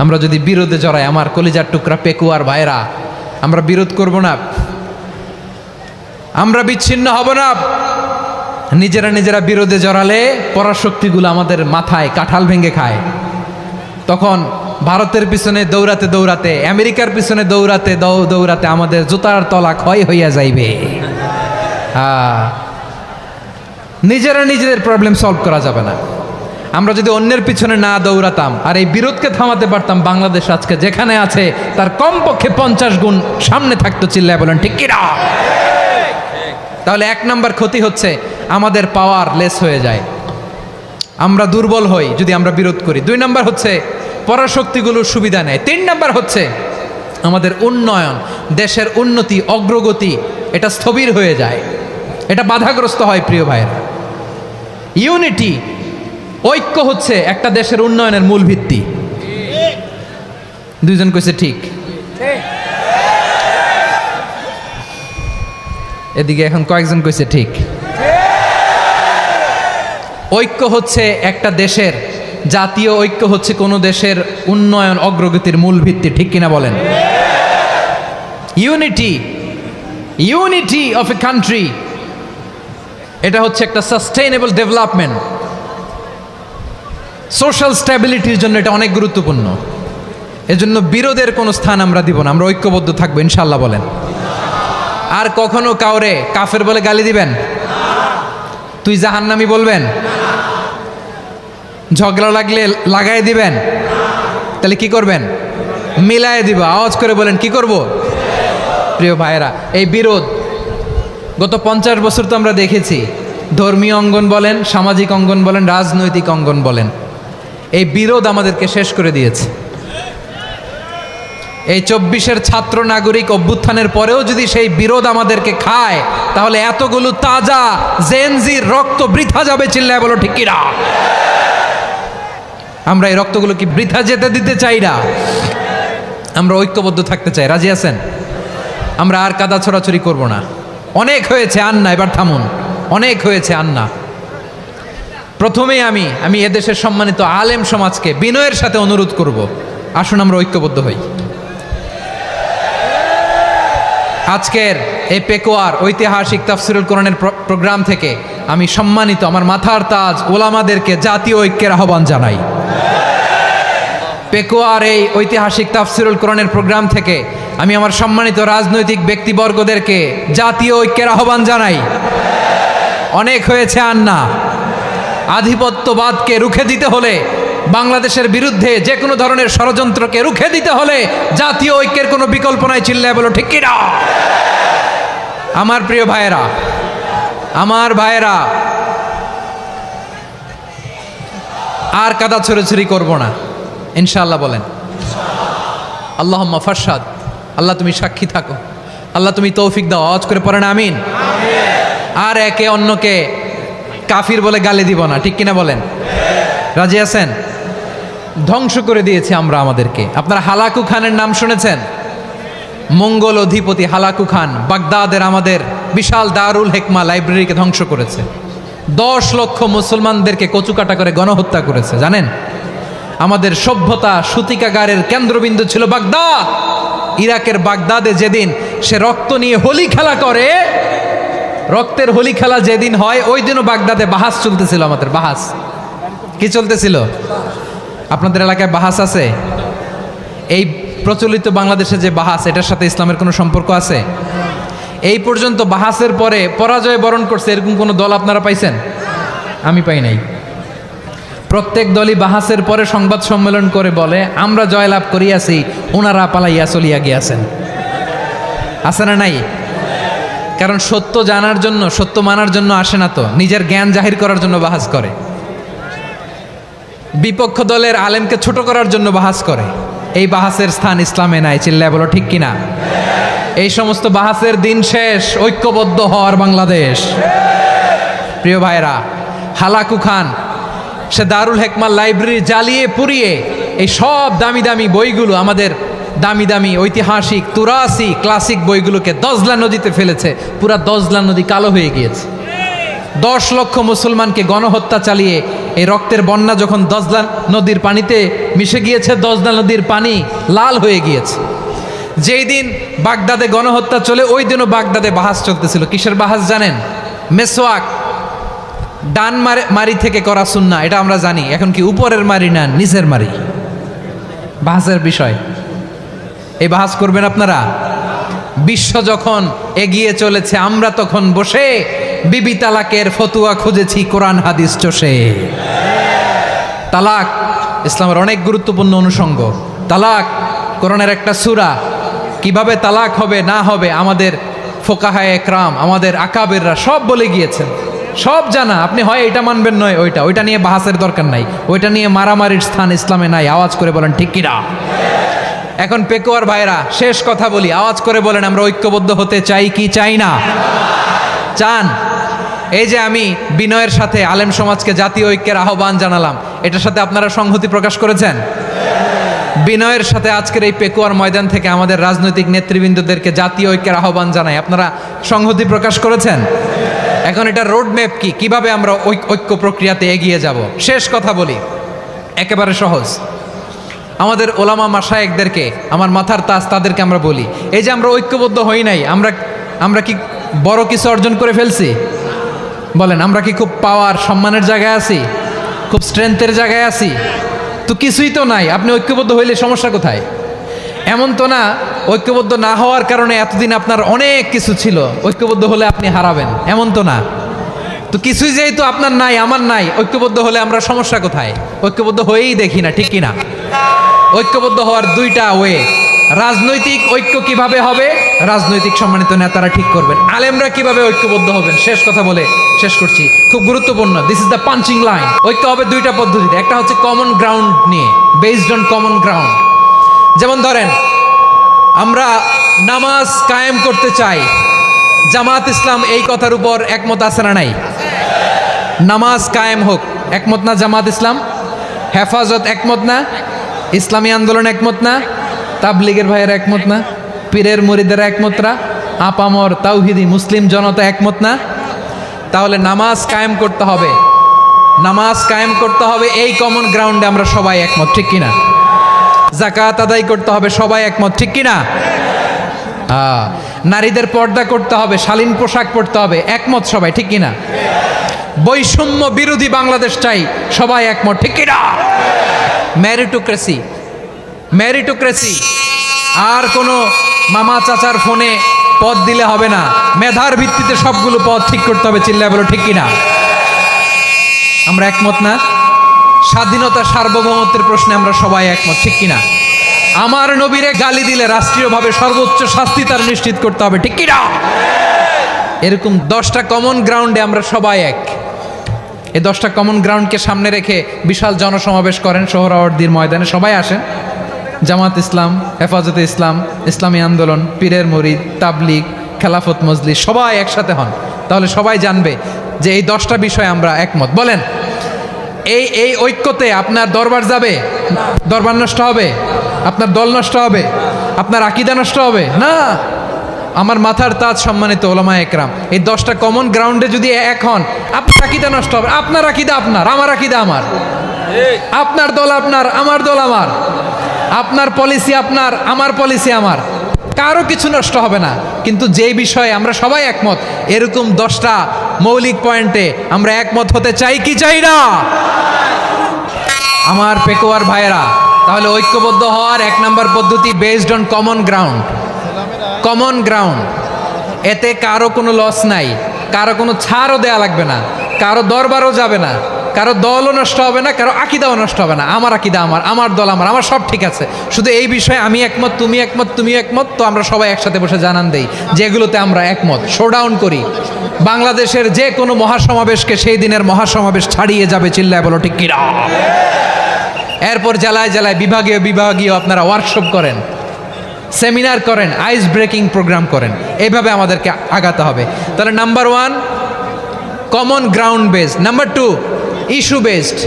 আমরা যদি বিরোধে জড়াই, আমার কলিজার টুকরা পেকুয়ার ভাইরা, আমরা বিরোধ করব না, আমরা বিচ্ছিন্ন হব না। নিজেরা নিজেরা বিরোধে জড়ালে পরাশক্তিগুলো আমাদের মাথায় কাঁঠাল ভেঙে খায়। তখন ভারতের পিছনে দৌড়াতে দৌড়াতে, আমেরিকার পিছনে দৌড়াতে দৌড়াতে আমাদের জুতার তলা ক্ষয় হইয়া যাইবে। নিজেরা নিজেদের প্রবলেম সলভ করা যাবে না। আমরা যদি অন্যের পিছনে না দৌড়াতাম আর এই বিরোধকে থামাতে পারতাম, বাংলাদেশ আজকে যেখানে আছে তার কমপক্ষে 50 গুণ সামনে থাকতো। চিল্লায় বলেন ঠিক কিনা? তাহলে 1 নম্বর ক্ষতি হচ্ছে আমাদের পাওয়ার লেস হয়ে যায়, আমরা দুর্বল হই যদি আমরা বিরোধ করি। 2 নম্বর হচ্ছে পরাশক্তিগুলোর সুবিধা নেয়। 3 নম্বর হচ্ছে আমাদের উন্নয়ন, দেশের উন্নতি, অগ্রগতি, এটা স্থবির হয়ে যায়, এটা বাধাগ্রস্ত হয়। প্রিয় ভাইয়েরা, ইউনিটি, ঐক্য হচ্ছে একটা দেশের উন্নয়নের মূল ভিত্তি। 2 জন কইছে ঠিক। এদিকে এখন কয়েকজন কইছে ঠিক। ঐক্য হচ্ছে একটা দেশের, জাতীয় ঐক্য হচ্ছে কোনো দেশের উন্নয়ন অগ্রগতির মূল ভিত্তি, ঠিক কিনা বলেন? ইউনিটি অফ এ কান্ট্রি, এটা হচ্ছে একটা সাস্টেইনেবল ডেভেলপমেন্ট, সোশ্যাল স্ট্যাবিলিটির জন্য এটা অনেক গুরুত্বপূর্ণ। এজন্য বিরোধের কোনো স্থান আমরা দিব না, আমরা ঐক্যবদ্ধ থাকবো ইনশাল্লাহ বলেন। আর কখনো কাউরে কাফের বলে গালি দিবেন? তুই জাহান্নামী বলবেন? ঝগড়া লাগলে লাগাই দিবেন? তাহলে কি করবেন? মিলায় দিব। আওয়াজ করে বলেন কি করব? প্রিয় ভাইয়েরা, এই বিরোধ গত 50 বছর তো আমরা দেখেছি, ধর্মীয় অঙ্গন বলেন, সামাজিক অঙ্গন বলেন, রাজনৈতিক অঙ্গন বলেন, এই বিরোধ আমাদেরকে শেষ করে দিয়েছে। এই 24-এর ছাত্র নাগরিক অভ্যুত্থানের পরেও যদি সেই বিরোধ আমাদেরকে খায়, তাহলে এতগুলো তাজা জেনজির রক্ত বৃথা যাবে। চিল্লায় বলো ঠিক কিনা? আমরা এই রক্তগুলো কি বৃথা যেতে দিতে চাই না? আমরা ঐক্যবদ্ধ থাকতে চাই। রাজি আছেন? আমরা আর কাদা ছড়াছড়ি করব না। অনেক হয়েছে, আন্না, এবার থামুন। অনেক হয়েছে, আন্না। প্রথমেই আমি এদেশের সম্মানিত আলেম সমাজকে বিনয়ের সাথে অনুরোধ করব, আসুন আমরা ঐক্যবদ্ধ হই। আজকের এই পেকুয়ার ঐতিহাসিক তাফসিরুল কোরআনের প্রোগ্রাম থেকে আমি সম্মানিত আমার মাথার তাজ ওলামাদেরকে জাতীয় ঐক্যের আহ্বান জানাই। পেকুয়ার এই ঐতিহাসিক তাফসিরুল কোরআনের প্রোগ্রাম থেকে আমি আমার সম্মানিত রাজনৈতিক ব্যক্তিবর্গদেরকে জাতীয় ঐক্যের আহ্বান জানাই। অনেক হয়েছে, আন্না। আধিপত্যবাদকে রুখে দিতে হলে, বাংলাদেশের বিরুদ্ধে যে কোনো ধরনের ষড়যন্ত্রকে রুখে দিতে হলে জাতীয় ঐক্যের কোনো বিকল্প নাই। চিল্লায় বলো ঠিক কিনা? আমার প্রিয় ভাইয়েরা, আমার ভাইয়েরা, আর কাদা ছড়াছড়ি করব না ইনশাআল্লাহ বলেন। আল্লাহুম্মা ফারশাদ, আল্লাহ তুমি সাক্ষী থাকো, আল্লাহ তুমি তৌফিক দাও। আওয়াজ করে পড়েন আমিন। আর একে অন্যকে কাফির বলে গালি দিব না, ঠিক কিনা বলেন? রাজি আছেন? ধ্বংস করে দিয়েছি আমরা আমাদেরকে। আপনারা হালাকু খানের নাম শুনেছেন? মঙ্গল অধিপতি হালাকু খান বাগদাদের আমাদের বিশাল দারুল হেকমা লাইব্রেরিকে ধ্বংস করেছে। 10 লক্ষ মুসলমানদেরকে কচুকাটা করে গণহত্যা করেছে। জানেন, আমাদের সভ্যতা সূতিকাগারের কেন্দ্রবিন্দু ছিল বাগদাদ। ইরাকের বাগদাদে যেদিন সে রক্ত নিয়ে হোলি খেলা করে, রক্তের হোলি খেলা যেদিন হয়, ওই দিনও বাগদাদে বাহাস চলতেছিল। আমাদের বাহাস কি চলতেছিল? আপনাদের এলাকায় বাহাস আছে? এই প্রচলিত বাংলাদেশে যে বাহাস, এটার সাথে ইসলামের কোনো সম্পর্ক আছে? এই পর্যন্ত বাহাসের পরে পরাজয় বরণ করছে এরকম কোনো দল আপনারা পাইছেন? আমি পাই নাই। প্রত্যেক দলই বাহাসের পরে সংবাদ সম্মেলন করে বলে, আমরা জয়লাভ করিয়াছি, ওনারা পালাইয়া চলিয়া গিয়াছেন। আছে না নাই? কারণ সত্য জানার জন্য, সত্য মানার জন্য আসে না তো, নিজের জ্ঞান জাহির করার জন্য বাহাস করে। বিপক্ষ দলের আলেমকে ছোট করার জন্য বাহাস করে। এই বাহাসের স্থান ইসলামে নাই। চিল্লায় বলো ঠিক কিনা? এই সমস্ত বাহাসের দিন শেষ। ঐক্যবদ্ধ হওয়ার বাংলাদেশ। প্রিয় ভাইরা, হালাকু খান সে দারুল হেকমা লাইব্রেরি জ্বালিয়ে পুড়িয়ে এই সব দামি দামি বইগুলো, আমাদের দামি দামি ঐতিহাসিক তুরাসি ক্লাসিক বইগুলোকে দজলা নদীতে ফেলেছে। পুরা দজলা নদী কালো হয়ে গিয়েছে। 10 লক্ষ মুসলমানকে গণহত্যা চালিয়ে এই রক্তের বন্যা যখন দজলা নদীর পানিতে মিশে গিয়েছে, দজলা নদীর পানি লাল হয়ে গিয়েছে। যেই দিন বাগদাদে গণহত্যা চলে, ওই দিনও বাগদাদে বাহাস চলতেছিল। কিসের বাহাস জানেন? মেসওয়াক, ডান মারি থেকে করা সুন্নাহ, এটা আমরা জানি। এখন কি উপরের মারি না নিচের মারি? বাহাসের বিষয়। এই বাহাস করবেন আপনারা? বিশ্ব যখন এগিয়ে চলেছে, আমরা তখন বসে বিবি তালাকের ফতুয়া খুঁজেছি কোরআন হাদিস চষে। তালাক ইসলামের অনেক গুরুত্বপূর্ণ অনুষঙ্গ। তালাক কোরআনের একটা সূরা। কিভাবে তালাক হবে না হবে আমাদের ফোকাহায়ে একরাম, আমাদের আকাবেররা সব বলে গিয়েছেন, সব জানা। আপনি হয় এটা মানবেন, নয় ওইটা নিয়ে বাহাসের দরকার নাই। ওইটা নিয়ে মারামারির স্থান ইসলামে নাই। আওয়াজ করে বলেন ঠিক কিনা? এখন পেকুয়ার ভাইরা, শেষ কথা বলি, আওয়াজ করে বলেন আমরা ঐক্যবদ্ধ হতে চাই কি চাই না? চান? এই যে আমি বিনয়ের সাথে আলেম সমাজকে জাতীয় ঐক্যের আহ্বান জানালাম, এটার সাথে আপনারা সংহতি প্রকাশ করেছেন? বিনয়ের সাথে আজকের এই পেকুয়ার ময়দান থেকে আমাদের রাজনৈতিক নেতৃবৃন্দদেরকে জাতীয় ঐক্যের আহ্বান জানাই, আপনারা সংহতি প্রকাশ করেছেন? এখন এটা রোডম্যাপ কি, কিভাবে আমরা ঐক্য প্রক্রিয়াতে এগিয়ে যাব? শেষ কথা বলি, একেবারে সহজ। আমাদের ওলামা মাশায়েখদেরকে, আমার মাথার তাজ, তাদেরকে আমরা বলি, এই যে আমরা ঐক্যবদ্ধ হই নাই, আমরা কি বড় কিছু অর্জন করে ফেলছি? বলেন, আমরা কি খুব পাওয়ার সম্মানের জায়গায় আছি? খুব স্ট্রেংথের জায়গায় আছি? তো কিছুই তো নাই। আপনি ঐক্যবদ্ধ হইলে সমস্যা কোথায়? এমন তো না ঐক্যবদ্ধ না হওয়ার কারণে এতদিন আপনার অনেক কিছু ছিল, ঐক্যবদ্ধ হলে আপনি হারাবেন, এমন তো না। তো কিছুই যেহেতু আপনার নাই, আমার নাই, ঐক্যবদ্ধ হলে আমরা সমস্যা কোথায়? ঐক্যবদ্ধ হয়েই দেখি না, ঠিক কিনা? ঐক্যবদ্ধ হওয়ার দুইটা ওয়ে। রাজনৈতিক ঐক্য কিভাবে হবে? রাজনৈতিক সম্মানিত নেতারা ঠিক করবেন। আলেমরা কিভাবে ঐক্যবদ্ধ হবেন? শেষ কথা বলে শেষ করছি, খুব গুরুত্বপূর্ণ। This is the punching line. ঐক্য হবে দুইটা পদ্ধতিতে। একটা হচ্ছে কমন গ্রাউন্ড নিয়ে, বেসড অন কমন গ্রাউন্ড। যেমন ধরেন, আমরা নামাজ কায়েম করতে চাই, জামাত ইসলাম এই কথার উপর একমত আছে না নাই? নামাজ কায়েম হোক, একমত না জামাত ইসলাম? হেফাজত একমত না? ইসলামী আন্দোলন একমত না? তাবলীগের ভাইয়েরা একমত না? পীরের মুরিদেরা একমত না? আপামর তাওহিদি মুসলিম জনতা একমত না? তাহলে নামাজ কায়েম করতে হবে, নামাজ কায়েম করতে হবে এই কমন গ্রাউন্ডে আমরা সবাই একমত, ঠিক কিনা? যাকাত আদায় করতে হবে, সবাই একমত, ঠিক কিনা? নারীদের পর্দা করতে হবে, শালীন পোশাক পরতে হবে, একমত সবাই, ঠিক কিনা? বৈষম্য বিরোধী বাংলাদেশ চাই, সবাই একমত, ঠিক কিনা? মেরিটোক্রেসি, আর কোনো মামা চাচার ফোনে পদ দিলে হবে না, মেধার ভিত্তিতে সবগুলো পদ ঠিক করতে হবে। চিল্লায় বলো ঠিক কিনা? আমরা একমত না? স্বাধীনতা সার্বভৌমত্বের প্রশ্নে আমরা সবাই একমত, ঠিক কিনা? আমার নবীরে গালি দিলে রাষ্ট্রীয়ভাবে সর্বোচ্চ শাস্তি তার নিশ্চিত করতে হবে, ঠিক কিনা? এরকম 10টা কমন গ্রাউন্ডে আমরা সবাই এক। এই 10টা কমন গ্রাউন্ডকে সামনে রেখে বিশাল জনসমাবেশ করেন সোহরাওয়ার্দীর ময়দানে, সবাই আসেন। জামাত ইসলাম, হেফাজতে ইসলাম, ইসলামী আন্দোলন, পীরের মুরিদ, তাবলীগ, খেলাফত মজলিস, সবাই একসাথে হন। তাহলে সবাই জানবে যে এই 10টা বিষয়ে আমরা একমত। বলেন, এই এই ঐক্যতে আপনার দরবার যাবে, দরবার নষ্ট হবে, আপনার দল নষ্ট হবে, আপনার আকীদা নষ্ট হবে না। আমার মাথার তাজ সম্মানিত ওলামা একরাম, এই 10টা কমন গ্রাউন্ডে যদি এক হন, আপনার আকীদা নষ্ট হবে। আপনার আকীদা আপনার, আমার আকীদা আমার, আপনার দল আপনার, আমার দল আমার, আপনার পলিসি আপনার, আমার পলিসি আমার, কারো কিছু নষ্ট হবে না। কিন্তু যে বিষয়ে আমরা সবাই একমত, এরকম 10টা মৌলিক পয়েন্টে আমরা একমত হতে চাই কি চাই না? আমার পেকুয়ার ভাইয়েরা, তাহলে ঐক্যবদ্ধ হওয়ার 1 নম্বর পদ্ধতি based on common ground. Common ground, এতে কারো কোনো লস নাই, কারো কোনো ছাড়ও দেয়া লাগবে না, কারো দরবারও যাবে না, কারো দলও নষ্ট হবে না, কারো আকীদাও নষ্ট হবে না। আমার আকীদা আমার, আমার দল আমার, আমার সব ঠিক আছে। শুধু এই বিষয়ে আমি একমত, তুমি একমত, তুমি একমত, তো আমরা সবাই একসাথে বসে জানান দেই যেগুলোতে আমরা একমত, শোডাউন করি। বাংলাদেশের যে কোনো মহাসমাবেশকে সেই দিনের মহাসমাবেশ ছাড়িয়ে যাবে, চিল্লায় বলো ঠিক কিনা। এরপর জেলায় জেলায় বিভাগীয় বিভাগীয় আপনারা ওয়ার্কশপ করেন, সেমিনার করেন, আইস ব্রেকিং প্রোগ্রাম করেন, এইভাবে আমাদেরকে আগাতে হবে। তাহলে number 1 common ground based, number 2 issue based,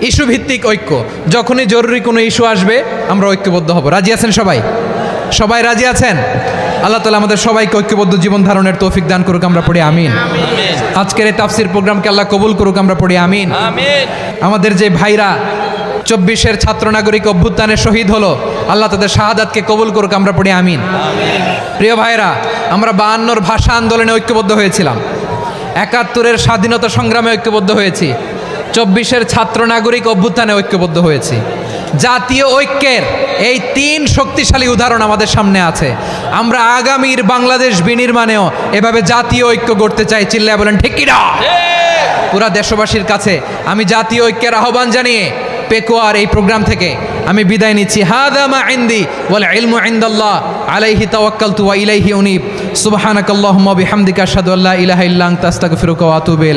issue ভিত্তিক ঐক্য। যখনই জরুরি কোনো ইস্যু আসবে আমরা ঐক্যবদ্ধ হব। রাজি আছেন সবাই? সবাই রাজি আছেন? আল্লাহ তাআলা আমাদের সবাইকে ঐক্যবদ্ধ জীবন ধারণের তৌফিক দান করুক, আমরা পড়ি আমিন। আজকের এই তাফসীর প্রোগ্রামকে আল্লাহ কবুল করুক, আমরা পড়ি আমিন। আমাদের যে ভাইরা 24-এর ছাত্র নাগরিক অভ্যুত্থানে শহীদ হলো, আল্লাহ তাদের শাহাদাতকে কবুল করুক, আমরা পড়ি আমিন। প্রিয় ভাইরা, আমরা 52-র ভাষা আন্দোলনে ঐক্যবদ্ধ হয়েছিলাম, 71-এর স্বাধীনতা সংগ্রামে ঐক্যবদ্ধ হয়েছি, 24-এর ছাত্র নাগরিক অভ্যুত্থানে ঐক্যবদ্ধ হয়েছি। জাতীয় ঐক্যের এই 3 শক্তিশালী উদাহরণ আমাদের সামনে আছে। আমরা আগামীর বাংলাদেশ বিনির্মাণেও এভাবে জাতীয় ঐক্য গড়তে চাই, চিল্লায় বলেন ঠিক কিনা। পুরা দেশবাসীর কাছে আমি জাতীয় ঐক্যের আহ্বান জানিয়ে পেকুয়ার এই প্রোগ্রাম থেকে আমি বিদায় নিচ্ছি। হাদা মা ইনদি ওয়াল ইলমু ইনদাল্লাহ আলাইহি তাওয়াক্কালতু ওয়া ইলাইহি উনীব। সুবহানাকাল্লাহুম্মা বিহামদিকা আশহাদু আল্লা ইলাহা ইল্লা আনতা আস্তাগফিরুকা ওয়া আতুবু ইলাইক।